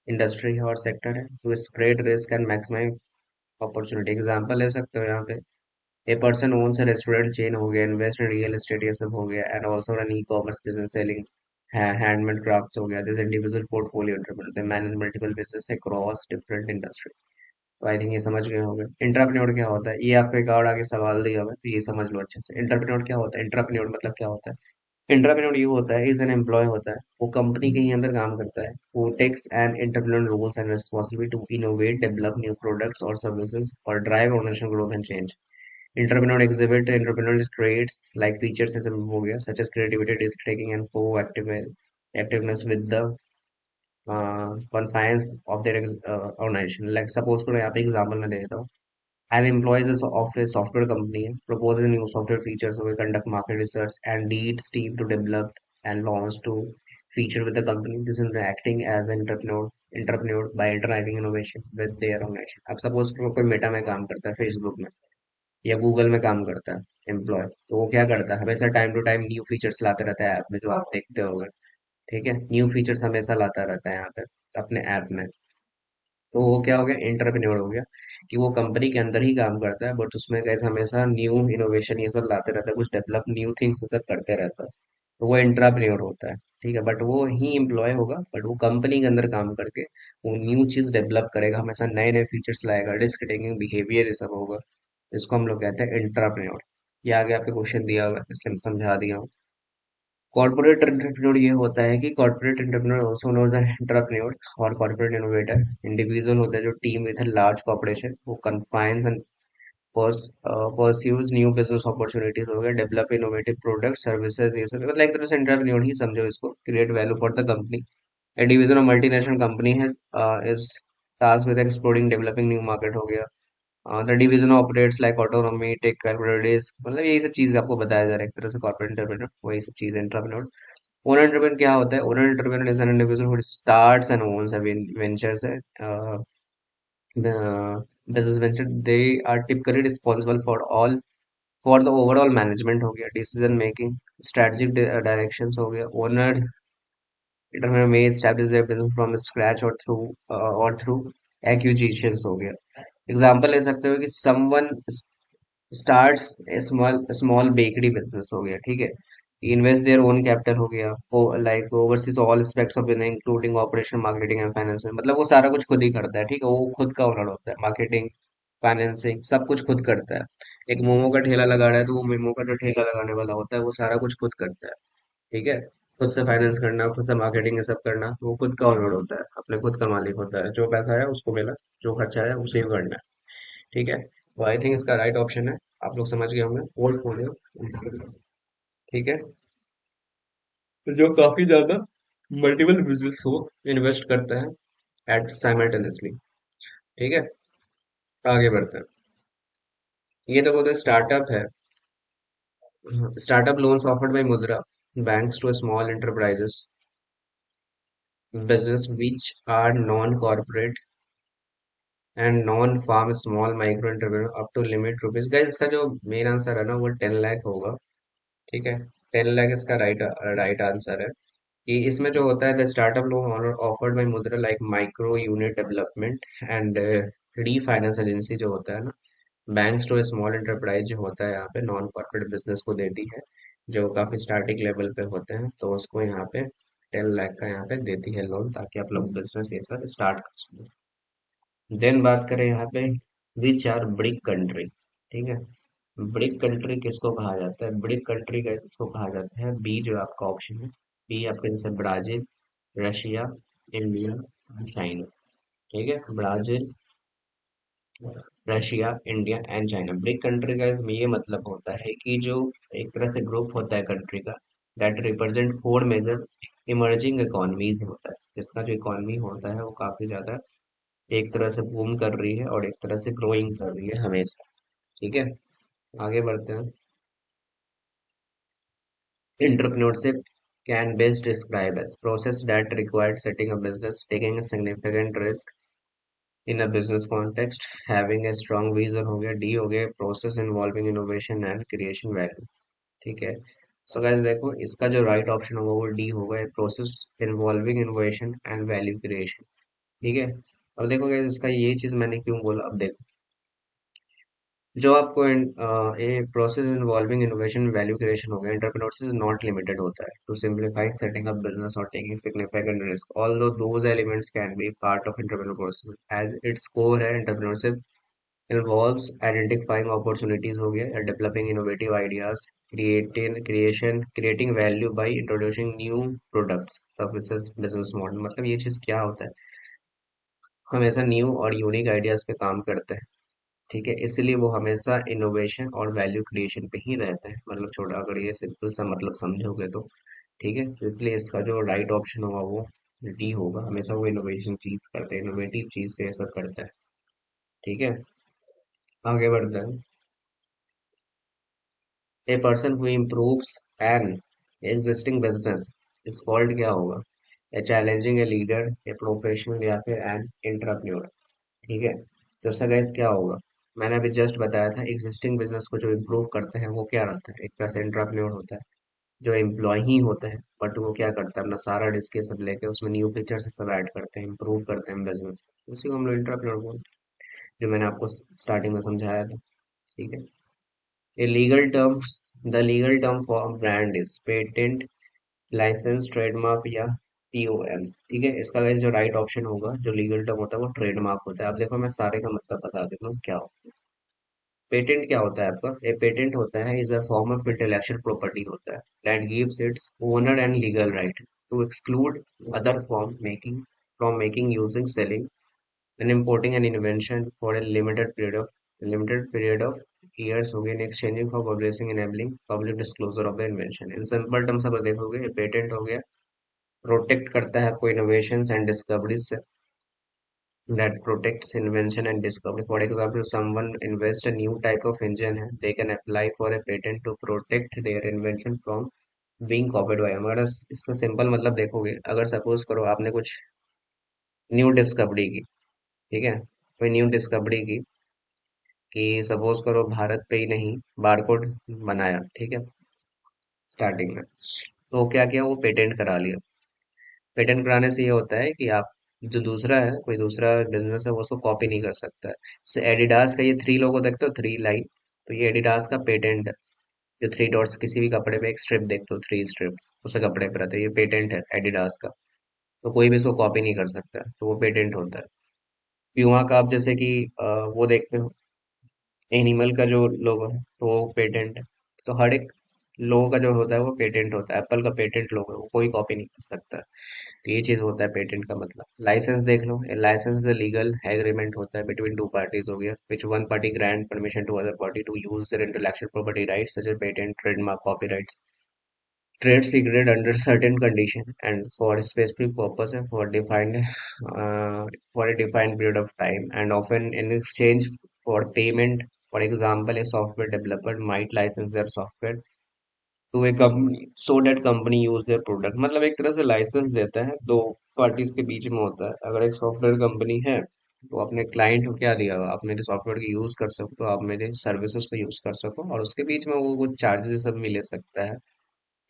industry और सेक्टर है to spread risk and maximise opportunity. Example ले सकते हो यहाँ पे, a person owns a restaurant chain हो गया, इन्वेस्ट इन रियल एस्टेट ये सब हो गया, and also run e commerce business selling handmade crafts हो गया। This individual portfolio entrepreneur they manage multiple business across different industry. तो आई थिंक ये समझ गए होंगे इंटरप्रेन्योर क्या होता है। ये आपको एक और आगे सवाल दिया हुआ है, तो ये समझ लो अच्छे से। इंटरप्रेन्योर क्या होता है, इंटरप्रेन्योर मतलब क्या होता है। इंटरप्रेन्योर ये होता है, इज एन एम्प्लॉय होता है, वो कंपनी के ही अंदर काम करता है, वो takes and entrepreneur roles and responsibility to innovate, develop new products और सर्विसेज और drive organisation growth and change. Entrepreneur exhibit entrepreneurial traits like features जैसे हो गया such as creativity, risk taking and proactive activeness with the confines of their organization. Like suppose करो यहाँ पे example मैं दे देता हूँ। An employees is of a software company proposes new software features, so we conduct market research and leads team to develop and launch to feature with the company. This is acting as an entrepreneur by driving innovation with their organization. अब suppose करो कोई Meta में काम करता है, Facebook में या Google में काम करता है एम्प्लॉय, तो वो क्या करता है, हमेशा time to time new features लाते रहता है ऐप में, जो आप देखते होंगे। ठीक है, न्यू फीचर्स हमेशा लाता रहता है यहाँ पे अपने ऐप में। तो वो क्या हो गया, एंटरप्रेन्योर हो गया, कि वो कंपनी के अंदर ही काम करता है बट उसमें कैसे हमेशा न्यू इनोवेशन ये सब लाते रहता है, कुछ डेवलप न्यू थिंग्स ये सब करते रहता है। तो वो एंटरप्रेन्योर होता है। ठीक है, बट वो ही एम्प्लॉय होगा, बट वो कंपनी के अंदर काम करके वो न्यू चीज डेवलप करेगा, हमेशा नए नए फीचर्स लाएगा, रिस्क टेकिंग बिहेवियर ये सब होगा। इसको हम लोग कहते हैं एंटरप्रेन्योर। ये आगे आपके क्वेश्चन दिया हुआ है, इसलिए मैं समझा दिया हूँ। कॉर्पोरेट एंटरप्रेन्योर ये होता है कि corporate entrepreneur also known as entrepreneur और कॉर्पोरेट इनोवेटर इंडिविजुअल होता है जो टीम विद लार्ज कॉर्पोरेशन, वो confines and pursues new business opportunities हो गया, डेवलप इनोवेटिव प्रोडक्ट सर्विसेज, ये सब मतलब एक तरह से एंटरप्रेन्योर ही समझो इसको, create value for the company. A division of multinational company has is tasked with exploring developing new market हो गया। The division operates like autonomy, take calculators, मतलब यही सब चीजें आपको बताया जा रहा है एक तरह से कॉर्पोरेट एंटरप्रेन्योर, वही सब चीजें एंटरप्रेन्योर। ओनर एंटरप्रेन्योर क्या होता है, owner entrepreneur is an individual who starts and owns ventures है, business venture. They are typically responsible for the overall management हो गया, डिसीजन मेकिंग, स्ट्रेटेजिक डायरेक्शंस हो गया। Owner entrepreneur may establish their business from scratch or through acquisitions हो गया। Example ले सकते हो कि someone starts small bakery business हो गया। ठीक है, इन्वेस्ट देयर ओन कैपिटल हो गया, like overseas all aspects of business including operation, marketing and finance, मतलब वो सारा कुछ खुद ही करता है। ठीक है, वो खुद का ओनर होता है, मार्केटिंग फाइनेंसिंग सब कुछ खुद करता है। एक मोमो का ठेला लगा रहा है, तो वो मोमो का जो ठेला लगाने वाला होता है वो सारा कुछ खुद करता है। ठीक है, खुद से फाइनेंस करना, खुद से मार्केटिंग ये सब करना, वो खुद का ओनर होता है, अपने खुद का मालिक होता है, जो पैसा है उसको मिला, जो खर्चा है उसे भी करना है। ठीक है, तो आई थिंक इसका राइट ऑप्शन है, आप लोग समझ गए होंगे, पोर्टफोलियो। ठीक है, तो जो काफी ज्यादा मल्टीपल बिजनेस हो इन्वेस्ट करता है एट साइमल्टेनियसली। ठीक है, आगे बढ़ते हैं। ये तो बोलते स्टार्टअप है। Startup loans offered by Mudra banks to small enterprises business which are non-corporate and non farm small micro entrepreneur up to limit rupees. Guys इसका जो मेन आंसर है ना वो 10 लाख होगा। ठीक है, 10 लाख इसका राइट आंसर है। कि इसमें जो होता है, the startup loan offered by Mudra like micro unit development and refinance agency जो होता है ना, बैंक्स टू स्मॉल एंटरप्राइज जो होता है यहाँ पे नॉन कॉर्पोरेट बिजनेस को देती है, जो काफी स्टार्टिंग लेवल पे होते हैं, तो उसको यहाँ पे 10 लाख का यहाँ पे देती है लोन, ताकि आप लोग बिजनेस ये सब स्टार्ट कर सकें। देन बात करें यहाँ पे, विच आर ब्रिक कंट्री। ठीक है, ब्रिक कंट्री किसको कहा जाता है, ब्रिक कंट्री का इसको कहा जाता है, बी जो आपका ऑप्शन है, बी आपके जैसे ब्राजील, रशिया, इंडिया, चाइना। ठीक है, Brazil, Russia, India and China. Brick country का इसमें ये मतलब होता है कि जो एक तरह से ग्रुप होता है कंट्री का, that represent four major emerging economies होता है, जिसका जो इकोनॉमी होता है वो काफी ज्यादा एक तरह से बूम कर रही है और एक तरह से ग्रोइंग कर रही है हमेशा। ठीक है, आगे बढ़ते हैं। Entrepreneurship can best describe as process that required setting a business, taking a significant risk in a business context, having a strong vision हो गया, डी हो गया process involving innovation and creation value. ठीक है, सो गाइस देखो इसका जो right option होगा वो डी होगा, process involving innovation and value creation. ठीक है, अब देखो गाइस इसका ये चीज मैंने क्यों बोला, अब देखो जो आपको a process involving innovation value creation हो गया, एंटरप्रेन्योरशिप इज नॉट लिमिटेड होता है to simplifying setting up business और taking significant risk, although those elements can be part of entrepreneur process as its core है। एंटरप्रेन्योरशिप involves identifying opportunities हो गया, developing innovative ideas, creating value by introducing new products, services, business model। मतलब ये चीज क्या होता है, हमेशा न्यू और यूनिक आइडियाज पे काम करते हैं। ठीक है, इसलिए वो हमेशा इनोवेशन और वैल्यू क्रिएशन पे ही रहते हैं। मतलब छोटा अगर ये सिंपल सा मतलब समझोगे तो ठीक है, तो इसलिए इसका जो राइट ऑप्शन होगा वो डी होगा। हमेशा वो इनोवेशन चीज करते हैं, इनोवेटिव चीज से ये सब करता है। ठीक है, आगे बढ़ते हैं। A person who improves an existing business is called क्या होगा, ए challenging, a leader, a professional, या फिर एन एंटरप्रेन्योर। ठीक है, तो इसका गाइस क्या होगा, मैंने अभी जस्ट बताया था एग्जिस्टिंग बिजनेस को जो इम्प्रूव करते हैं वो क्या रहता है, एक तरह से एंटरप्रेन्योर होता है। जो एम्प्लॉय ही होता है बट वो क्या करता है, अपना सारा रिस्क ये सब लेके उसमें न्यू फीचर से सब ऐड करते हैं, इम्प्रूव करते हैं बिजनेस, उसी को हम लोग एंटरप्रेन्योर बोलते हैं, जो मैंने आपको स्टार्टिंग में समझाया था। ठीक है, A legal term, the legal term for brand is patent, license, trademark या पीओएम। ठीक है, इसका guys जो राइट ऑप्शन होगा, जो लीगल टर्म होता है वो ट्रेडमार्क होता है। अब देखो मैं सारे का मतलब बता देता हूँ क्या हो। पेटेंट क्या होता है आपका, ए पेटेंट होता है is a form of intellectual property होता है that gives its owner and legal right to exclude other from making using selling and importing an invention for a limited period of years हो गए in exchanging for publishing enabling public disclosure of the invention। In simple terms अगर देखोगे, patent हो गया protect करता है आपको innovations and discoveries से, that protects invention and discovery। For example, someone invents a new type of engine है, they can apply for a patent to protect their invention from being copied by। अगर इसका simple मतलब देखोगे, अगर suppose करो आपने कुछ न्यू डिस्कवरी की, ठीक है, कोई न्यू डिस्कवरी की कि सपोज करो भारत पे ही नहीं बारकोड बनाया, ठीक है, स्टार्टिंग में तो क्या किया, वो पेटेंट करा लिया। पेटेंट कराने से ये होता है कि आप जो दूसरा है, कोई दूसरा बिजनेस है, वो उसको कॉपी नहीं कर सकता है। जैसे एडिडास का ये थ्री लोगो देखते हो, थ्री लाइन, तो ये एडिडास का पेटेंट है। जो थ्री डॉट्स किसी भी कपड़े पे एक स्ट्रिप देखते हो, थ्री स्ट्रिप्स उस कपड़े पे रहते हैं, ये पेटेंट है एडिडास का। तो कोई भी इसको कॉपी नहीं कर सकता है, तो वो पेटेंट होता है। प्यूमा का आप जैसे कि वो देखते हो, एनिमल का जो लोगो है तो वो पेटेंट है। तो हर एक लोगो का जो होता है वो पेटेंट होता है। एप्पल का पेटेंट लोगो है, वो कोई कॉपी नहीं कर सकता है। तो ये चीज होता है पेटेंट का मतलब। लाइसेंस देख लो, लाइसेंस इज लीगल एग्रीमेंट होता है बिटवीन टू पार्टीज हो गया, which one party grant permission to other party to use their intellectual property rights such as patent, trademark, copyrights, trade secret under certain condition and for a specific purpose and for a defined period of time and often in exchange for payment। For example, a software developer might license their software to a company so that company use their product। मतलब एक तरह से licence देता है, दो parties के बीच में होता है। अगर एक सॉफ्टवेयर कंपनी है तो अपने क्लाइंट को क्या दिया, आप मेरे सॉफ्टवेयर को यूज कर सको, तो आप मेरे सर्विसेज को यूज कर सको, और उसके बीच में वो कुछ चार्जेस सब भी ले सकता है।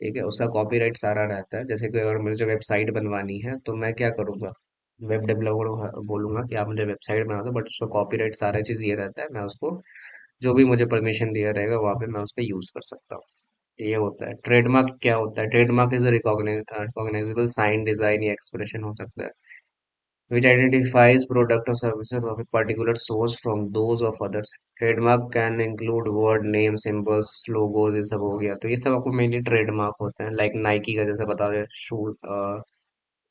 ठीक है, उसका कॉपीराइट सारा रहता है। जैसे कि अगर मुझे वेबसाइट बनवानी है तो मैं क्या करूंगा, वेब डेवलपर को बोलूंगा कि आप मुझे वेबसाइट बना दो, बट उसका कॉपीराइट सारा चीज ये रहता है, मैं उसको जो भी मुझे परमिशन दिया रहेगा वहां पे मैं उसका यूज कर सकता हूँ। ये होता है। ट्रेडमार्क क्या होता है, trademark is recognisable sign, design या एक्सप्रेशन हो सकता है which identifies product or services of a particular source from those of others। Trademark can include word name, symbols, logos, ये सब हो गया। तो ये सब आपको मेनली ट्रेडमार्क होते हैं। लाइक नाइकी का जैसे बता रहे,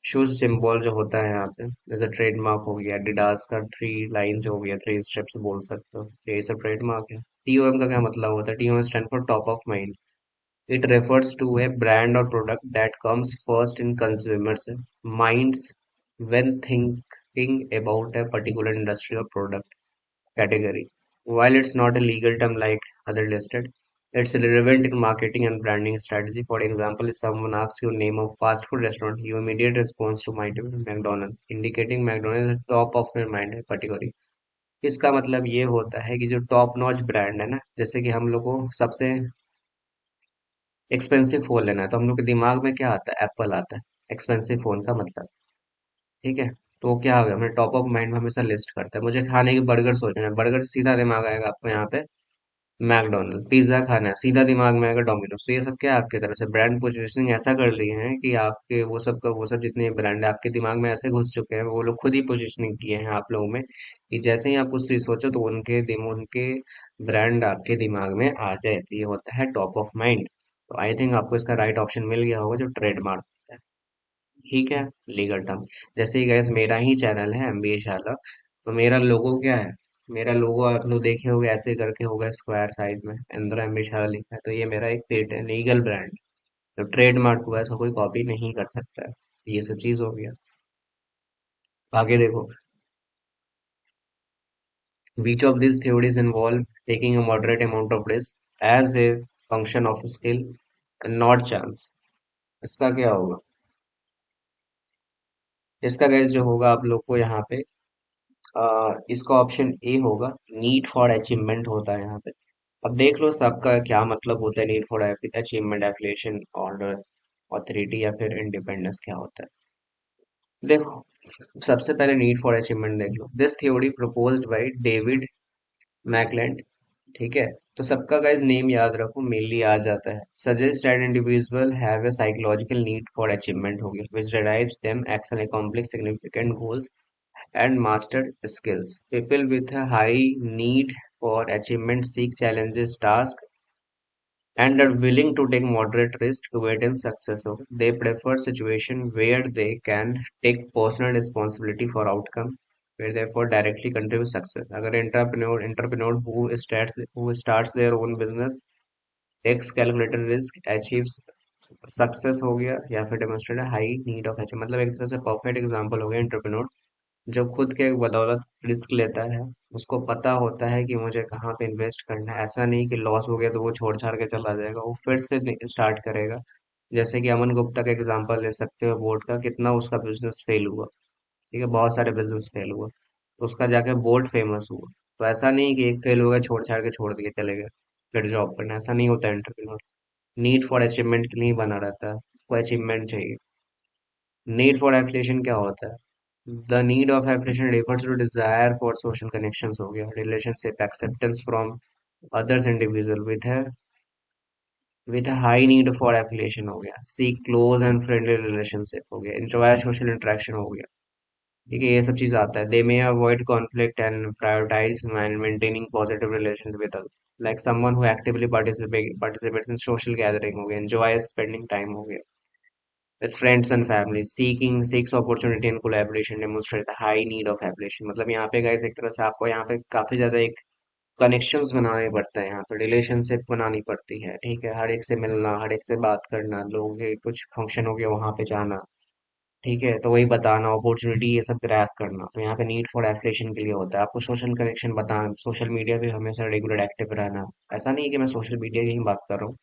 शूज सिंबल जो होता है यहाँ पे, जैसे ट्रेडमार्क हो गया। डिडास का थ्री लाइन्स हो गया, थ्री स्टेप्स बोल सकते हो, तो ये सब ट्रेडमार्क है। टीओएम का क्या मतलब होता है, TOM stand for top of mind. It refers to a brand or product that comes first in consumers' minds when thinking about a particular industry or product category. While it's not a legal term like other listed, it's relevant in marketing and branding strategy। For example, if someone asks you name of fast food restaurant, your immediate response to might be McDonald's, indicating McDonald's is top of your mind है category। इसका मतलब ये होता है कि जो top notch brand है ना, जैसे कि हम लोग को सबसे एक्सपेंसिव फोन लेना है तो हम लोग के दिमाग में क्या आता है, एप्पल आता है एक्सपेंसिव फोन का मतलब। ठीक है, तो वो क्या हो गया, हमें टॉप ऑफ माइंड में हमेशा लिस्ट करता है। मुझे खाने की बर्गर सोचना है, बर्गर सीधा दिमाग आएगा आपको यहाँ पे मैकडोनल्ड पिज्जा खाना है, सीधा दिमाग में आएगा डोमिनोज। तो ये सब क्या है, आपकी तरफ से ब्रांड पोजीशनिंग ऐसा कर ली है कि आपके वो सब जितने ब्रांड है आपके दिमाग में ऐसे घुस चुके हैं, वो लोग खुद ही पोजीशनिंग किए हैं आप लोगों में कि जैसे ही आप कुछ चीज सोचो तो उनके ब्रांड आपके दिमाग में आ जाए। तो ये होता है टॉप ऑफ माइंड। तो आई थिंक आपको इसका राइट ऑप्शन मिल गया होगा, जो ट्रेडमार्क होता है। ठीक है, लीगल टर्म। जैसे ही गैस मेरा ही चैनल है एमबीए शाला, तो मेरा लोगो क्या है, मेरा लोगो आप लोग देखे होंगे ऐसे करके होगा स्क्वायर साइड में, अंदर एमबीए शाला लिखा है। तो ये मेरा एक पेट है, लीगल ब्रांड। तो ट्रेडमार्क हुआ, इसका कोई कॉपी नहीं कर सकता है। तो ये सब चीज हो गया। आगे देखो, which of these theories involve taking a moderate amount of risk as a function of skill and not chance? इसका क्या होगा? इसका गैस जो होगा आप लोग को यहाँ पे, इसका ऑप्शन ए होगा। नीड फॉर अचीवमेंट होता है यहाँ पे। अब देख लो सबका क्या मतलब होता है, need for achievement, affiliation, order, authority या फिर इंडिपेंडेंस क्या होता है। देखो, सबसे पहले नीड फॉर अचीवमेंट देख लो। This theory proposed by David McClelland. ठीक है, तो सबका गाइस नेम याद रखो, मेनली आ जाता है। Suggest that individual have a psychological need for achievement हो गया, which derives them excel accomplish significant goals and mastered skills. People with a high need for achievement seek challenges, tasks, and are willing to take moderate risk to attain success. So they prefer situation where they can take personal responsibility for outcome, where therefore directly contribute success. अगर entrepreneur who starts their own business takes calculated risk achieves success हो गया, या फिर demonstrate high need of achieve, मतलब एक तरह से perfect example हो गया एंटरप्रेन्योर जो खुद के बदौलत रिस्क लेता है। उसको पता होता है कि मुझे कहाँ पे इन्वेस्ट करना है। ऐसा नहीं कि लॉस हो गया तो वो छोड़ छाड़ के चला जाएगा, वो फिर से स्टार्ट करेगा। जैसे कि अमन गुप्ता का एग्जांपल ले सकते हो, बोर्ड का कितना उसका बिजनेस फेल हुआ। ठीक है, बहुत सारे बिजनेस फेल हुआ, तो उसका जाके बोर्ड फेमस हुआ। तो ऐसा नहीं कि एक फेल हो गया छोड़ छाड़ के छोड़ दिए चले गए फिर जॉब करना, ऐसा नहीं होता एंटरप्रेन्योर। नीड फॉर अचीवमेंट के लिए ही बना रहता है, कोई अचीवमेंट चाहिए। नीड फॉर एफिलिएशन क्या होता है? The need of affiliation refers to desire for social connections हो गया, relationship, acceptance from others individual with a high need for affiliation हो गया, seek close and friendly relationship हो गया, enjoy social interaction हो गया। ठीक है, ये सब चीज आता है। They may avoid conflict and prioritize maintaining positive relations with others, like someone who actively participates in social gathering हो गया, enjoy spending time हो गया with friends and family, seeks opportunity and collaboration, demonstrate the high need of affiliation। मतलब यहाँ पे guys एक तरह से आपको यहाँ पे काफी ज्यादा एक कनेक्शंस बनाने पड़ते हैं, यहाँ पे रिलेशनशिप बनानी पड़ती है। ठीक है, हर एक से मिलना, हर एक से बात करना, लोगों के कुछ फंक्शन हो गया वहां पे जाना। ठीक है, तो वही बताना, अपॉर्चुनिटी ये सब ग्रैब करना। तो यहाँ पे नीड फॉर एफिलिएशन के लिए होता है, आपको सोशल कनेक्शन बताना, सोशल मीडिया पे हमेशा रेगुलर एक्टिव रहना। ऐसा नहीं है कि मैं सोशल मीडिया की ही बात कर रहा हूँ,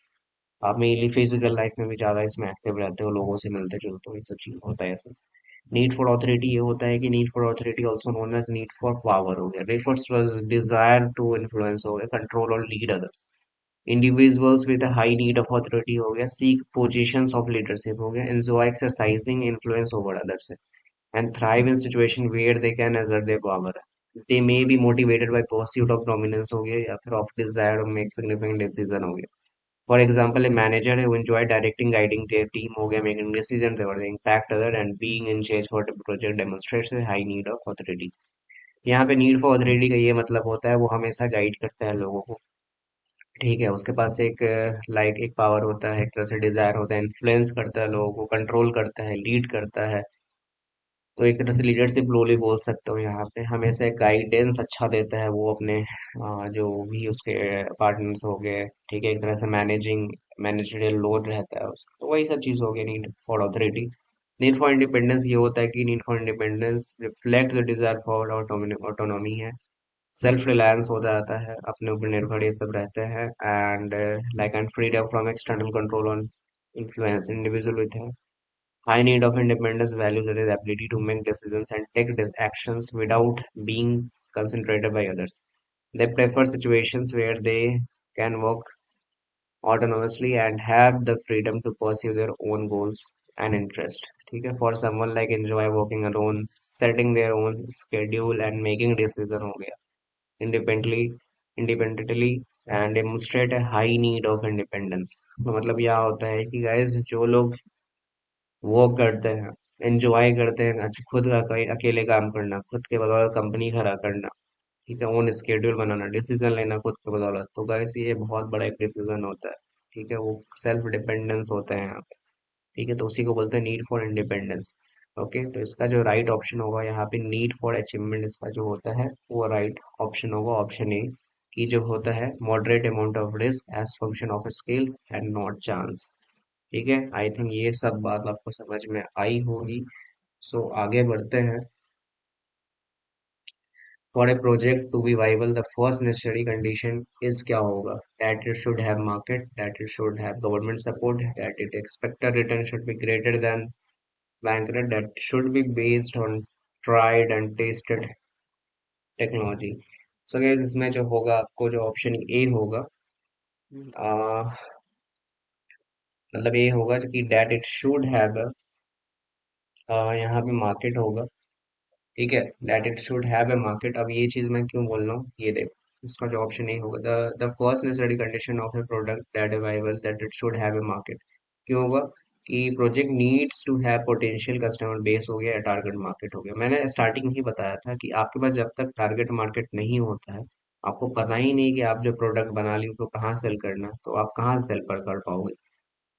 आप मेनली फिजिकल लाइफ में भी ज्यादा इसमें एक्टिव रहते हो, लोगों से मिलते जुलते हो, ये सब चीज होता है ऐसा। नीड फॉर ऑथोरिटी ये होता है कि need for authority also known as need for power हो गया, refers to desire to influence हो गया, कंट्रोल और lead others. Individuals with high need of authority हो गया, सीक पोजीशंस ऑफ लीडरशिप हो गया, enjoy exercising influence over others and thrive in situation where they can assert their power. They may be motivated by pursuit of dominance हो गया, या फिर of desire to make significant decision हो गया। For example, a manager who enjoy directing, guiding their team हो गया, making decisions that they impact other and being in charge for the project demonstrates a high need of authority। यहाँ पे need for authority का ये मतलब होता है वो हमेशा गाइड करता है लोगों को। ठीक है, उसके पास एक लाइक एक पावर होता है, एक तरह से डिजायर होता है, इन्फ्लुएंस करता है लोगों को, कंट्रोल करता है, लीड करता है। तो एक तरह से लीडरशिप रोल ही बोल सकते हो। यहाँ पे हमेशा एक गाइडेंस अच्छा देता है वो अपने जो भी उसके पार्टनर्स हो गए। ठीक है, एक तरह से मैनेजरियल लोड रहता है उसका। तो वही सब चीज़ हो गई need for authority. Need for independence ये होता है कि need for independence reflect the desire for autonomy है, सेल्फ रिलायंस हो जाता है, अपने ऊपर निर्भर ये सब रहते हैं, and like and freedom from external control on influence individual with high need of independence value that is ability to make decisions and take actions without being concentrated by others. They prefer situations where they can work autonomously and have the freedom to pursue their own goals and interests. ठीक है, for someone like enjoy working alone, setting their own schedule and making decision हो गया independently, independently and demonstrate A high need of independence. मतलब यह होता है कि guys जो लोग वो करते हैं, एंजॉय करते हैं अच्छा खुद का कहीं अकेले काम करना, खुद के बदौलत कंपनी खड़ा करना, ठीक है, ओन स्केड्यूल बनाना, डिसीजन लेना खुद के बदौलत, तो गाइस ये बहुत बड़ा एक डिसीजन होता है। ठीक है, वो सेल्फ डिपेंडेंस होता है यहाँ पे। ठीक है, तो उसी को बोलते हैं नीड फॉर इंडिपेंडेंस। ओके, तो इसका जो राइट ऑप्शन होगा यहाँ पे नीड फॉर अचीवमेंट, इसका जो होता है वो राइट ऑप्शन होगा ऑप्शन ए, की जो होता है moderate amount of risk as function of skill and not chance. ठीक है, आई थिंक ये सब बात आपको समझ में आई होगी। सो आगे बढ़ते हैं। For a project to be viable the first necessary condition is क्या होगा? That it should have market, that it should have government support, that it expected return should be greater than bank rate, that should be based on tried and tested technology. So guys इसमें जो होगा आपको जो option A होगा, आ, मतलब ये होगा जो कि दैट इट शुड हैव, यहाँ पे मार्केट होगा। ठीक है, that it should have a market. अब ये चीज मैं क्यों बोल रहा हूँ ये देखो, इसका जो ऑप्शन ए होगा, the first necessary condition of a product that available that it should have a market. क्यों होगा? कि project needs to have potential customer base हो गया या टारगेट मार्केट हो गया। मैंने स्टार्टिंग में ही बताया था कि आपके पास जब तक टारगेट मार्केट नहीं होता है, आपको पता ही नहीं कि आप जो प्रोडक्ट बना ली उसको कहाँ सेल करना है, तो आप कहाँ सेल पर कर पाओगे।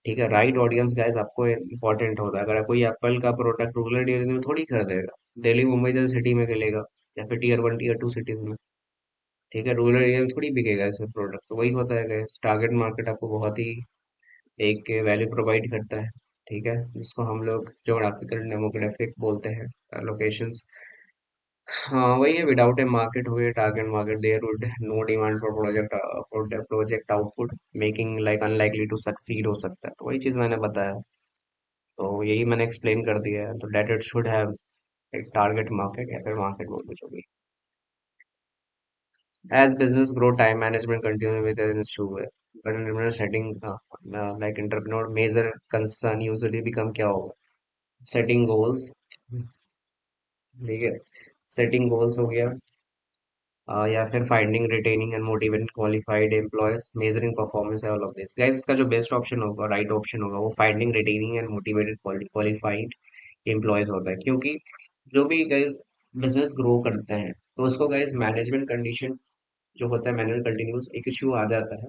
ठीक है, राइट ऑडियंस गाइस आपको इंपॉर्टेंट होता है। अगर कोई एप्पल का प्रोडक्ट रूरल एरिया में थोड़ी खरीदेगा, दिल्ली मुंबई जैसे सिटी में खेलेगा, या फिर टीयर 1 टीयर 2 सिटीज में। ठीक है, रूरल एरिया में थोड़ी बिकेगा ऐसे प्रोडक्ट। तो वही होता है गाइस, टारगेट मार्केट आपको बहुत ही एक वैल्यू प्रोवाइड करता है। ठीक है, जिसको हम लोग जोग्राफिकल डेमोग्राफिक बोलते हैं, लोकेशंस। हाँ वही है, विदाउट ए मार्केट हुए target market there would no demand for project output making like unlikely to succeed हो सकता है। तो वही चीज मैंने बताया, तो यही मैंने एक्सप्लेन कर दिया है। तो डेट इट शुड हैव एक टारगेट मार्केट या फिर मार्केट बोल दो जो भी। As business grow time management continue with in issue है, but entrepreneur setting like entrepreneur major concern usually become क्या होगा? Setting goals. ठीक है, सेटिंग गोल्स हो गया, या फिर finding retaining and motivating qualified employees, measuring performance है, ऑल ऑफ दिस गाइस। इसका जो बेस्ट ऑप्शन होगा, राइट ऑप्शन होगा, वो finding retaining and motivated qualified employees होता है। क्योंकि जो भी गाइस बिजनेस ग्रो करते हैं, तो उसको गाइस मैनेजमेंट कंडीशन जो होता है, मैनुअल कंटिन्यूस एक इशू आ जाता है।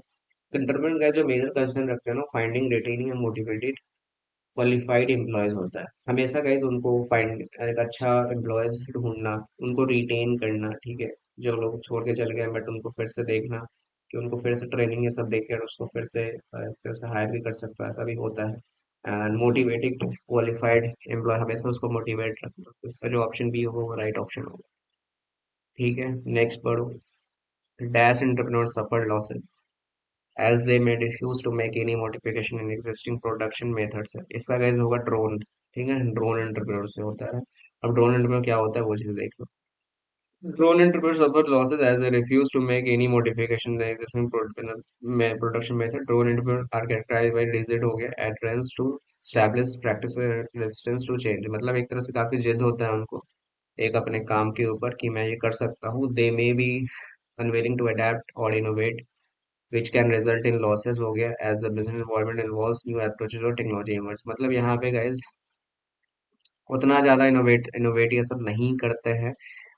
कंटरमेंट गाइस जो मेजर कंसर्न रखते हैं ना, finding retaining and motivated qualified employees होता है। हमेशा गाइस उनको फाइंड एक अच्छा एम्प्लॉयज ढूंढना, उनको रिटेन करना। ठीक है, जो लोग छोड़ के चले गए बट उनको फिर से देखना कि उनको फिर से ट्रेनिंग ये सब देकर उसको फिर से हायर भी कर सकता है, ऐसा भी होता है। एंड मोटिवेटिंग क्वालिफाइड एम्प्लॉय, हमेशा उसको मोटिवेट रखना, तो इसका जो ऑप्शन बी होगा वो राइट ऑप्शन होगा। ठीक है, नेक्स्ट पढ़ो। Dash entrepreneur suffer losses as they may refuse to make any modification in existing production methods है। इसका गाइस होगा ड्रोन। ठीक है, ड्रोन एंटरप्रेन्योर से होता है। अब ड्रोन एंटरप्रेन्योर क्या होता है वो चीज देख लो। Drone entrepreneur suffer losses as they refuse to make any modification in the existing production method. Drone entrepreneur are characterized by rigid हो गया adherence to established practice resistance to change। मतलब एक तरह से काफी जिद होता है उनको एक अपने काम के ऊपर कि मैं ये कर सकता हूँ। They may be unwilling to adapt or innovate which can result in losses हो गया as the business environment involves new approaches और technology emerge। मतलब यहाँ पे guys उतना ज्यादा इनोवेट ये सब नहीं करते हैं,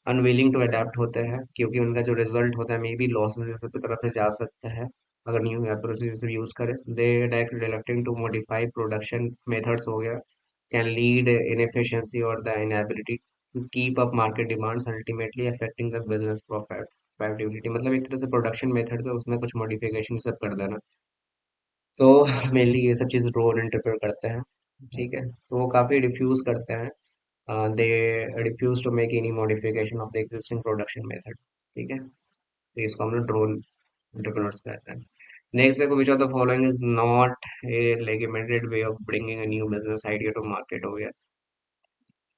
अनविलिंग टू अडेप्ट होते हैं, क्योंकि उनका जो रिजल्ट होता है मे बी लॉसेस ये सब की तरफ से जा सकता है अगर न्यू अप्रोचेस यूज करें। They direct reflecting to modify production methods हो गया, कैन लीड इनएफिशिएंसी और the inability to keep up market demands, ultimately affecting the business profitability. मतलब एक तरह से प्रोडक्शन मेथड्स है उसमें कुछ मॉडिफिकेशन सब कर देना। तो मेनली ये सब चीज़ रोल इंटरप्रेट करते हैं। ठीक है, तो वो काफ़ी डिफ्यूज करते हैं, they refuse to make any modification of the existing production method. ठीक है, तो इसको हम लोग ड्रोन एंटरप्रेन्योर्स कहते हैं। नेक्स्ट देखो, which of the following is not a legitimate way of bringing a new business idea to market हो गया।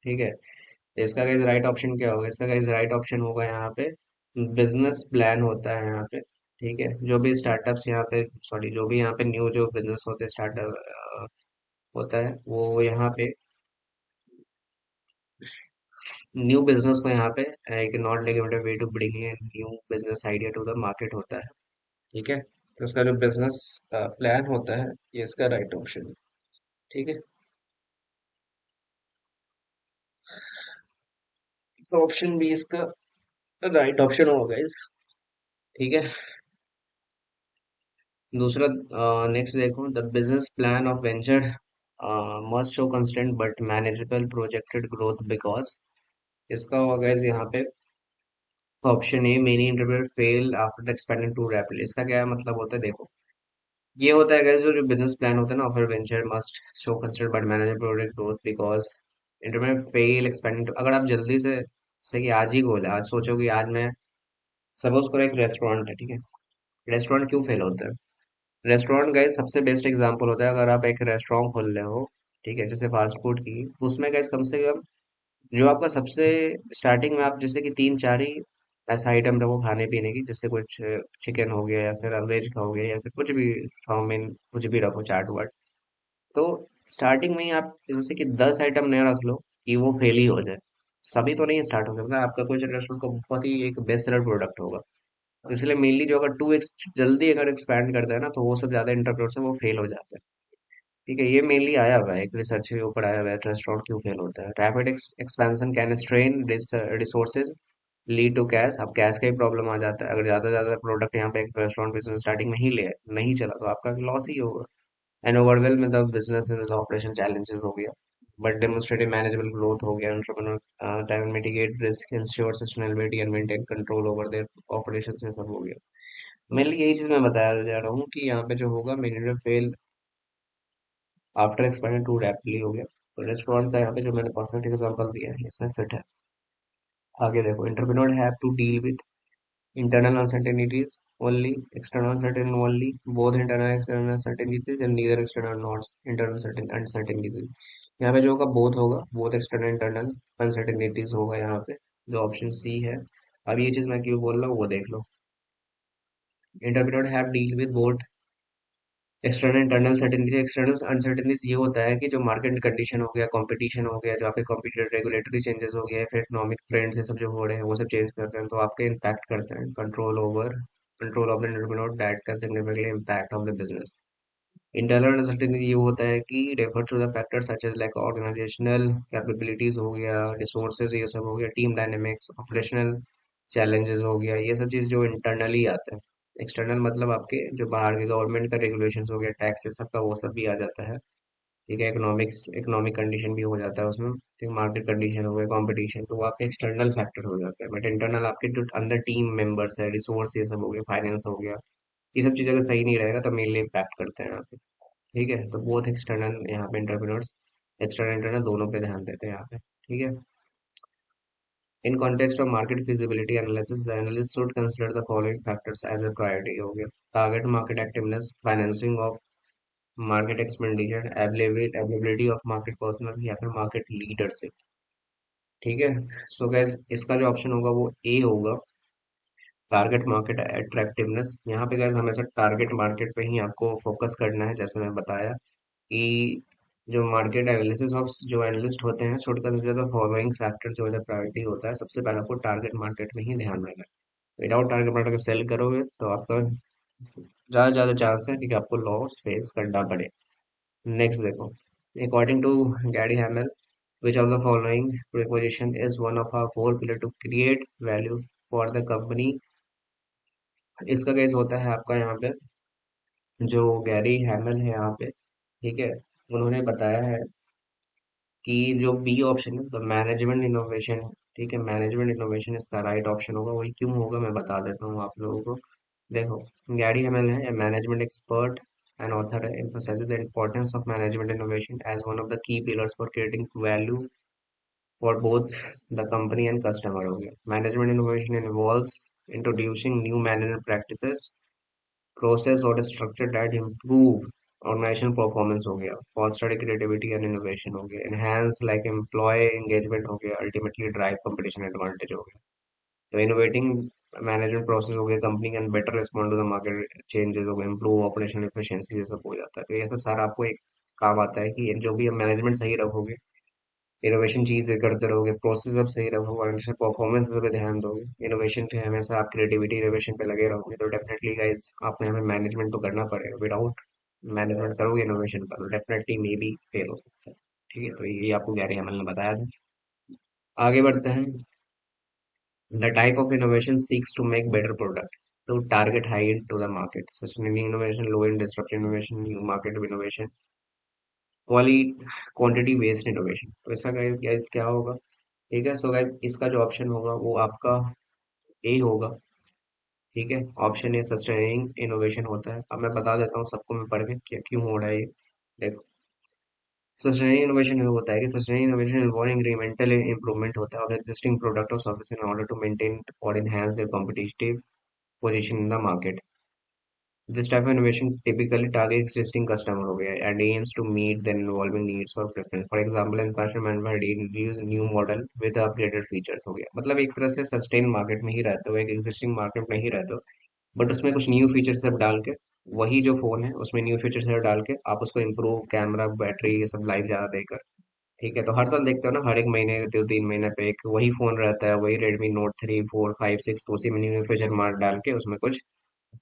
ठीक है, तो इसका गाइस राइट ऑप्शन क्या होगा? इसका गाइस राइट ऑप्शन होगा यहाँ पे बिजनेस प्लान होता है यहाँ पे। ठीक है, जो भी स्टार्टअप्स यहाँ पे, सॉरी, जो भी यहाँ पे न्यू जो बिजनेस होते हैं स्टार्टअप होता है, वो यहाँ पे न्यू बिजनेस को यहाँ पे एक not legitimate way to bring a new business idea to the market होता है। ठीक है। तो इसका जो बिजनेस प्लान होता है ये इसका राइट ऑप्शन है। ठीक है। तो ऑप्शन बी इसका राइट ऑप्शन होगा गाइस। ठीक है। दूसरा, नेक्स्ट देखो, the business plan of venture must show constant but manageable projected growth because. इसका होगा गाइस यहाँ पे option A, many interview fail after expanding too rapidly. इसका क्या मतलब होता है, देखो, ये होता है guys, जो बिजनेस प्लान होता है ना, offer venture must show consider but manage product growth because internet fail expanding. अगर आप जल्दी से, जैसे कि आज ही गोल है, आज सोचो कि आज मैं, सपोज करो एक रेस्टोरेंट है, ठीक है। रेस्टोरेंट क्यों फेल होता है? रेस्टोरेंट गाइस सबसे बेस्ट एग्जांपल होता है, अगर आप एक रेस्टोरेंट खोल रहे हो, ठीक है, जैसे फास्ट फूड की, उसमें गाइस कम से कम जो आपका सबसे स्टार्टिंग में आप जैसे कि तीन चार ही ऐसा आइटम रखो खाने पीने की, जैसे कुछ चिकन हो गया या फिर वेज का हो गया या फिर कुछ भी, चाउमीन, कुछ भी रखो, चाट वाट। तो स्टार्टिंग में ही आप जैसे कि 10 आइटम नया रख लो कि वो फेल ही हो जाए। सभी तो नहीं स्टार्ट हो सकता, आपका कोई रेस्टोरेंट को बहुत ही एक बेस्ट सेलर प्रोडक्ट होगा। तो इसलिए मेनली जो अगर 2x जल्दी अगर एक्सपैंड करता है ना, तो वो सब ज्यादा इंटरप्रेट है वो फेल हो जाते हैं। ठीक है, ये मेनली आया हुआ है, एक रिसर्च के ऊपर आया हुआ है, रेस्टोरेंट क्यों फेल होता है। Rapid expansion can strain resources lead to cash. अब कैश का ही प्रॉब्लम आ जाता है, अगर ज्यादा ज्यादा प्रोडक्ट यहाँ पे एक रेस्टोरेंट बिजनेस स्टार्टिंग में ही ले नहीं चला तो आपका लॉस ही होगा। एंड ओवरवेल में the business and operation challenges हो गया, बट डेमोन्स्ट्रेटिव मैनेजेबल ग्रोथ हो गया, entrepreneur time mitigate risk, ensure sustainability and maintain control over their operations, ये सब हो गया। मेनली यही चीज मैं बताया जा रहा हूँ कि यहाँ पे जो होगा main fail after expanding too rapidly हो गया। तो रेस्टोरेंट का यहाँ पे जो मैंने परफेक्ट एग्जांपल दिया है इसमें फिट है। आगे देखो, entrepreneur have to deal with internal uncertainties only, external uncertainty only, both internal and external uncertainties and neither external nor internal certain uncertainties। यहाँ पे जो होगा बोथ होगा, बोथ एक्सटर्नल इंटरनल अनसर्टेनिटीज होगा यहाँ पे, जो ऑप्शन सी है। अब ये चीज मैं क्यों बोल रहा हूँ वो देख लो। Interpreter have deal with both external internal certainty. External uncertainties ये होता है कि जो मार्केट कंडीशन हो गया, कंपटीशन हो गया, जो आपके कॉम्पिटिटर रेगुलेटरी चेंजेस हो गया, फिर इकोनॉमिक ट्रेंड्स ये सब जो हो रहे हैं वो सब चेंज कर रहे हैं, तो आपके इम्पैक्ट करते हैं। Control of the entrepreneur that can significantly impact of the business. Internal uncertainty ये होता है कि refer to the factors such as like organisational capabilities हो गया, रिसोर्सेज ये सब हो गया, टीम डायनेमिक्स, ऑपरेशनल चैलेंजेस हो गया, ये सब चीज जो इंटरनली आता है। एक्सटर्नल मतलब आपके जो बाहर के गवर्नमेंट का रेगुलेशंस हो गया, टैक्सेस सबका, वो सब भी आ जाता है। ठीक है, इकोनॉमिक कंडीशन भी हो जाता है उसमें। ठीक, मार्केट कंडीशन हो गया, कंपटीशन, तो वो आपके एक्सटर्नल फैक्टर हो जाते हैं। बट इंटरनल आपके जो अंदर टीम मेंबर्स है, रिसोर्स ये सब हो गया, फाइनेंस हो गया, ये सब चीज़ अगर सही नहीं रहेगा तो मेनली इम्पैक्ट करते हैं यहाँ पे। ठीक है, तो बोथ एक्सटर्नल यहाँ पे एंटरप्रेन्योर्स, एक्सटर्नल इंटरनल दोनों पे ध्यान देते हैं यहाँ पे। ठीक है। In context of market feasibility analysis, the analyst should consider the following factors as a priority हो गया: target market activeness, financing of market expenditure, availability of market personal या फिर मार्केट लीडरशिप। ठीक है। सो गैस इसका जो ऑप्शन होगा वो ए होगा, टारगेट मार्केट अट्रैक्टिवनेस। यहाँ पे गैस हमेशा टारगेट मार्केट पे ही आपको फोकस करना है, जैसे मैं बताया कि जो मार्केट एनालिसिस ऑफ जो एनालिस्ट होते हैं should consider the following factor, जो है प्रायोरिटी होता है। सबसे पहले आपको टारगेट मार्केट में ही ध्यान रखना है। विदाउट टारगेट मार्केट सेल करोगे तो आपका ज़्यादा ज़्यादा चांस है कि आपको लॉस फेस करना पड़े। नेक्स्ट देखो, according to Gary Hamel, which of the following proposition is one of our core pillar to create value for the company। इसका केस होता है आपका यहाँ पे, जो गैरी हैमल है यहाँ पे, ठीक है, उन्होंने बताया है कि जो बी ऑप्शन है, तो मैनेजमेंट इनोवेशन है। ठीक है, मैनेजमेंट इनोवेशन इसका राइट ऑप्शन होगा। वही क्यों होगा मैं बता देता हूँ आप लोगों को। देखो, गैरी हैमल है management expert and author, emphasizes the importance of management innovation as one of the key pillars for creating value for both the company and customer हो गया। Management innovation involves introducing new management practices, process और structure that improve organizational performance हो गया, foster creativity and innovation हो गया, enhance like employee engagement हो गया, ultimately drive competition advantage हो गया। तो innovating मैनेजमेंट प्रोसेस हो गया, company can better respond to the market changes हो गए, इम्प्रूव ऑपरेशनल एफिशिएंसी, ये सब हो जाता है। तो ये सब सारा आपको एक काम आता है कि जो भी मैनेजमेंट सही रखोगे इनोवेशन चीजें करते रहोगे, प्रोसेस अब सही रखोगे, परफॉर्मेंस पे ध्यान दोगे, इनोवेशन पे हमेशा आप क्रिएटिविटी इनोवेशन पे लगे रहोगे, तो डेफिनेटली गाइस आपको हमें मैनेजमेंट तो करना पड़ेगा। विदाउट मैनेजमेंट करोगे इनोवेशन का तो डेफिनेटली मे बी फेल हो सकता है। ठीक है, तो ये आपको गैरी हमल ने बताया था। आगे बढ़ते हैं। The type of innovation seeks to make better product to target high into the market. Sustainable innovation, low and disruptive innovation, new market innovation, quality quantity based innovation. तो इसका गाइस क्या होगा? ठीक है, सो गाइस इसका जो option होगा वो आपका ए होगा। ठीक है, ऑप्शन ए सस्टेनिंग इनोवेशन होता है। अब मैं बता देता हूँ सबको, मैं पढ़ के क्यों हो रहा है ये। देखो, सस्टेनिंग इनोवेशन होता है कि sustaining innovation involve incremental improvement होता है ऑफ एक्जिस्टिंग प्रोडक्ट और service in order to maintain और enhance their competitive position in the market. This type of innovation typically targets existing customer हो गया and aims to meet their evolving needs or preference. For example, in fashion manufacturing, introduce new model with upgraded features हो गया। मतलब एक तरह से sustain market में ही रहते हो, एक एग्जिस्टिंग मार्केट में ही रहते हो, बट उसमें कुछ न्यू फीचर सब डाल के, वही जो फोन है उसमें न्यू फीचर सब डाल के आप उसको इम्प्रूव, कैमरा, बैटरी, ये सब लाइफ ज्यादा देकर। ठीक है, तो हर साल देखते हो ना, हर एक महीने 2-3 महीने पे एक वही फोन रहता है, वही रेडमी नोट 3 4 5 6, तो उसी में न्यू फीचर मार डाल के उसमें कुछ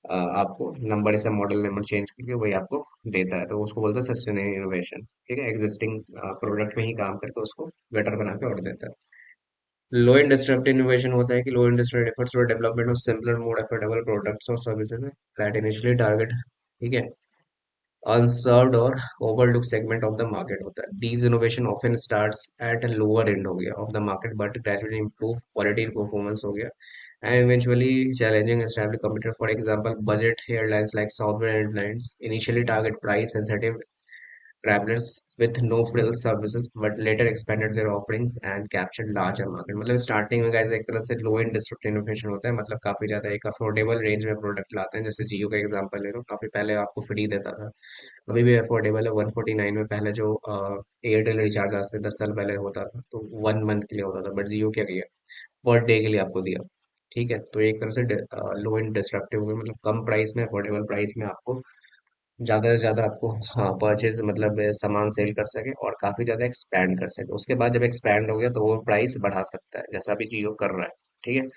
आपको नंबर, ऐसा मॉडल नंबर चेंज करके वही आपको देता है, तो उसको बोलते हैं सस्टेनेबल इनोवेशन। ठीक है, एग्जिस्टिंग प्रोडक्ट में ही काम करके उसको बेटर बना के और देता है। लो एंड डिस्ट्रप्टिव इनोवेशन होता है कि low end disruptive efforts for development of simpler more affordable products और सर्विसेज दैट इनिशियली टारगेट, ठीक है, unserved or overlooked segment of the market होता है। These innovation often starts at a lower end हो गया of the market but gradually improve quality and performance हो गया and eventually challenging established competitor. For example, budget airlines like Southwest Airlines initially target price sensitive travelers with no frills services but later expanded their offerings and captured larger market। मतलब starting में guys एक तरह से लो end disruptive innovation होता है, मतलब काफी ज्यादा एक अफोर्डेबल रेंज में प्रोडक्ट लाते हैं। जैसे जियो का एग्जांपल ले लो, काफी पहले आपको फ्री देता था, अभी भी अफोर्डेबल है 149 में। पहले जो एयरटेल रिचार्ज आज से 10 साल पहले होता था तो 1 मंथ के लिए होता था, बट जियो क्या किया, पर डे के लिए आपको दिया। ठीक है, तो एक तरह से लो एंड डिस्ट्रप्टिव हुए, मतलब कम प्राइस में, अफोर्डेबल प्राइस में आपको ज्यादा से ज्यादा आपको, हाँ, परचेज मतलब सामान सेल कर सके और काफी ज्यादा एक्सपैंड कर सके। उसके बाद जब एक्सपैंड हो गया तो वो प्राइस बढ़ा सकता है, जैसा अभी जियो कर रहा है। ठीक है,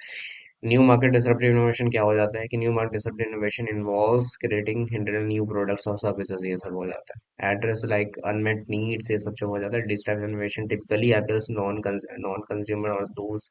न्यू मार्केट डिसरप्टिव इनोवेशन क्या हो जाता है कि new market disruptive innovation involves creating hidden new products और सर्विसेज, ये सब हो जाता है। एड्रेस लाइक अनमेट नीड्स, ये सब जो हो जाता है। This type innovation typically apples non consumer और those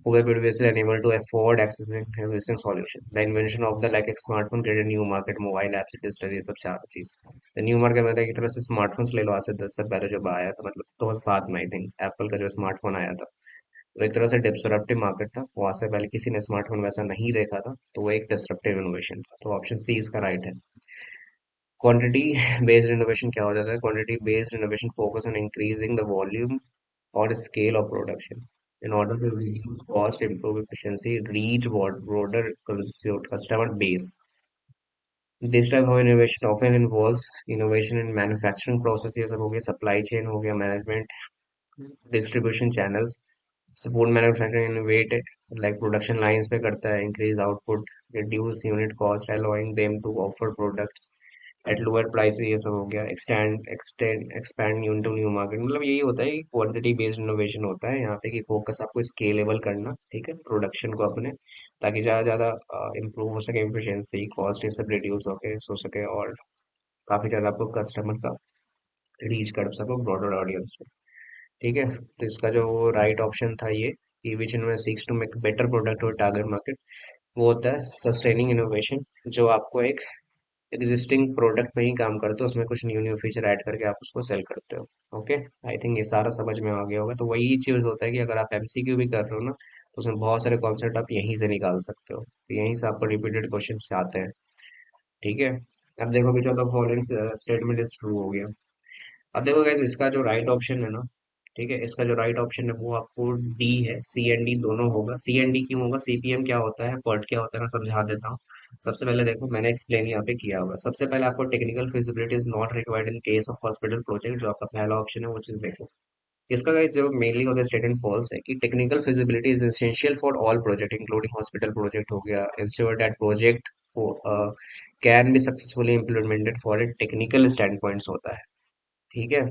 who were previously unable to afford accessing existing solution. The invention of the like smartphone created new market, mobile apps, digital, ये सब चार चीज। तो न्यू मार्केट में एक तरह से स्मार्टफोन्स ले लो, आज से 10 साल पहले जब आया था, मतलब 2007 में आई थिंक एप्पल का जो स्मार्टफोन आया था, तो एक तरह से डिसरप्टिव मार्केट था। वहां से पहले किसी ने स्मार्टफोन वैसा नहीं देखा था, तो वो एक डिसरप्टिव इनोवेशन था। तो ऑप्शन सी इसका राइट है। क्वांटिटी बेस्ड इनोवेशन क्या हो जाता है? Quantity based innovation focus on increasing the volume or scale of production in order to reduce cost, improve efficiency, reach broader customer base. This type of innovation often involves innovation in manufacturing processes, हो गया supply chain, हो गया management, distribution channels, support manufacturing, innovate like production lines पे करता है, increase output, reduce unit cost, allowing them to offer products at lower price, ये सब हो गया। Expand new to new market, मतलब यही होता है कि क्वांटिटी बेस्ड इनोवेशन होता है यहाँ पे, कि फोकस आपको स्केलेबल करना, ठीक है, प्रोडक्शन को अपने, ताकि ज़्यादा ज़्यादा इम्प्रूव हो सके, एफिशिएंसी, कॉस्ट, ये सब रिड्यूस हो सके और काफ़ी ज़्यादा आपको कस्टमर का रीच कर सको ब्रॉडर ऑडियंस में। ठीक है, तो इसका जो राइट ऑप्शन था ये, कि which innovation seeks to make better product और टारगेट मार्केट, वो होता है सस्टेनिंग इनोवेशन, जो आपको एक एग्जिस्टिंग प्रोडक्ट में ही काम करते हो, उसमें कुछ न्यू न्यू फीचर ऐड करके आप उसको सेल करते हो। ओके, आई थिंक ये सारा समझ में आ गया होगा। तो वही चीज होता है कि अगर आप एमसीक्यू भी कर रहे हो ना, तो उसमें बहुत सारे कॉन्सेप्ट आप यहीं से निकाल सकते हो, तो यहीं से आपको रिपीटेड क्वेश्चन आते हैं। ठीक है, अब देखो कि चलो फॉलोइंग स्टेटमेंट इज ट्रू हो गया। अब देखो गाइस इसका जो राइट ऑप्शन है ना, ठीक है, इसका जो राइट ऑप्शन है वो आपको डी है। सी एंड डी दोनों होगा। सी एंड डी क्यों होगा? सीपीएम क्या होता है, पर्ट क्या होता है, मैं समझा देता हूँ। सबसे पहले देखो, मैंने एक्सप्लेन यहाँ पे किया हुआ है। सबसे पहले आपको technical feasibility is not required in case of hospital project, जो आपका पहला ऑप्शन है, वो चीज देखो। इसका गाइस जो मेनली होता है स्टेटमेंट फॉल्स है, कि technical feasibility is essential for all project including hospital project हो गया, ensure that project can be successfully implemented for a technical stand points होता है। ठीक है,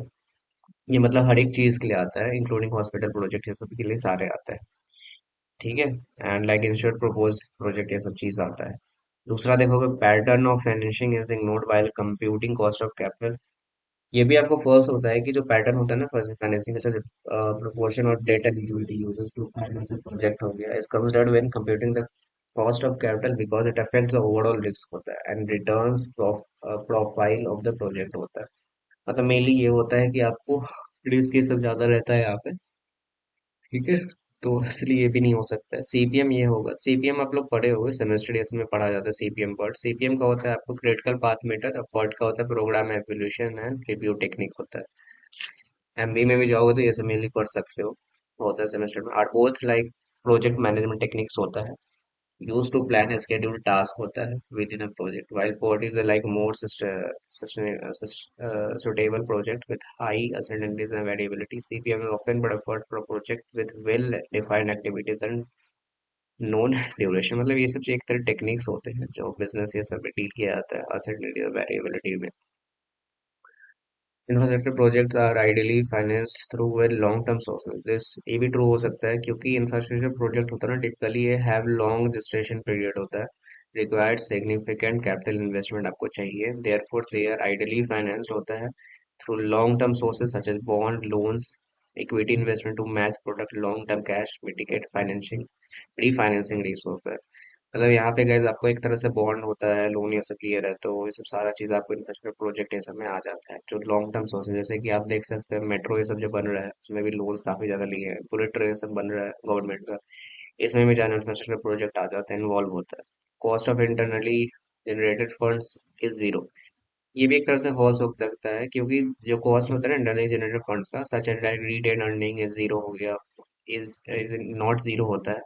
ये मतलब हर एक चीज के लिए आता है, इंक्लूडिंग हॉस्पिटल प्रोजेक्ट, ये सब के लिए सारे आता है। ठीक है। And like ensure propose project, ये सब चीज आता है। दूसरा देखोगे, pattern of financing is ignored while computing cost of capital. ये भी आपको फर्स्ट होता है कि जो पैटर्न होता है ना फाइनेंसिंग, जैसे proportion of debt and equity uses to finance project हो गया, is considered when computing the cost of capital because it affects the overall risk होता है and returns profile of the project होता है। मतलब मेनली ये होता है कि आपको रिस्क ये सब ज्यादा रहता है यहाँ पे। ठीक है। तो इसलिए ये भी नहीं हो सकता है। सीपीएम ये होगा, सीपीएम आप लोग पढ़े होंगे, सेमेस्टर डेज में पढ़ा जाता है सीपीएम पार्ट। सीपीएम का होता है आपको क्रिटिकल पाथ मेथड, और पार्ट का होता है program evaluation and review technique होता है। एमबी में भी जाओगे तो ये सब मेनली पढ़ सकते हो, होता है सेमेस्टर में। और both like project management techniques होता है, used to plan a scheduled task होता है within a project, while POT is a like more suitable project with high uncertainties and variability. CPM is often but effort for a project with well defined activities and known duration। मतलब ये सब एक तरह techniques होते हैं जो business ये सब डील किया जाता है अनसर्टेनिटी और वेरिएबिलिटी में। Infrastructure projects are ideally financed through well long term sources. This ये भी ट्रू हो सकता है क्योंकि इंफ्रास्ट्रक्चर प्रोजेक्ट होता है ना, टिपिकली ये हैव लॉन्ग gestation पीरियड होता है, रिक्वायर्ड सिग्निफिकेंट कैपिटल इन्वेस्टमेंट आपको चाहिए, therefore they are ideally financed होता है through long term sources such as bond, loans, equity investment to match product long term cash mitigate financing refinancing risk होता है। मतलब यहाँ पे गैस आपको एक तरह से बॉन्ड होता है, लोन ये सब क्लियर है, तो ये सब सारा चीज आपको इन्वेस्टमेंट प्रोजेक्ट ये सब में आ जाता है जो लॉन्ग टर्म सोर्स है। जैसे कि आप देख सकते हैं मेट्रो ये सब जो बन रहा है उसमें भी लोन्स काफी ज्यादा लिए हैं, बुलेट ट्रेन ये सब बन रहा है गवर्नमेंट का, इसमें भी जान इंफ्रास्ट्रक्चर प्रोजेक्ट आ जाता है, इन्वॉल्व होता है। Cost of internally generated funds is zero. ये भी एक तरह से फॉल्स हो सकता है क्योंकि जो कॉस्ट होता है ना इंटरनली जनरेटेड फंड्स का, such as like retain earning is zero हो गया, इज नॉट जीरो होता है।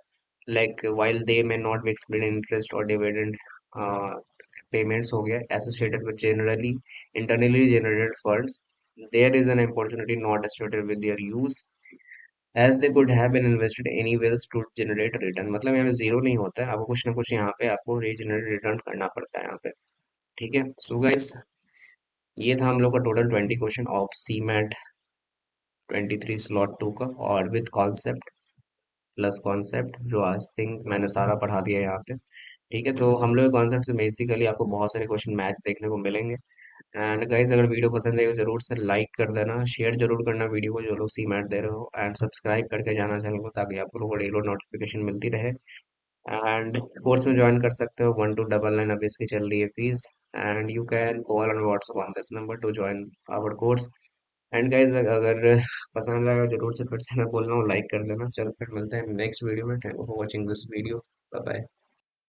Like while they may not be expected interest और डिविडेंड पेमेंट्स हो गया associated with generally internally generated funds, there is an opportunity not associated with their use as they could have been invested anyways to generate return. मतलब यहाँ पे zero नहीं होता है, आपको कुछ ना कुछ यहाँ पे आपको रीजनरेट रिटर्न करना पड़ता है यहाँ पे। ठीक है। सो गाइस, ये था हम लोग का total 20 question of C MAT 23 slot 2 का, और विद कॉन्सेप्ट प्लस कॉन्सेप्ट जो आज थिंक मैंने सारा पढ़ा दिया है यहाँ पे। ठीक है। तो हम लोग कॉन्सेप्ट से बेसिकली आपको बहुत सारे क्वेश्चन मैच देखने को मिलेंगे। एंड गाइज अगर वीडियो पसंद है तो जरूर से लाइक कर देना, शेयर जरूर करना वीडियो को जो लोग सी मैट दे रहे हो, एंड सब्सक्राइब करके जाना चैनल को ताकि आप लोगों को डेली नोटिफिकेशन मिलती रहे। एंड कोर्स में ज्वाइन कर सकते हो, 1299 अभी इसकी चल रही है फीस। And you can call on WhatsApp on this number to join our course. And guys अगर पसंद आया जरूर से फिर से मैं बोल रहा हूँ लाइक कर देना। चलो फिर मिलते हैं नेक्स्ट वीडियो में। Thank you for watching this video. Bye bye.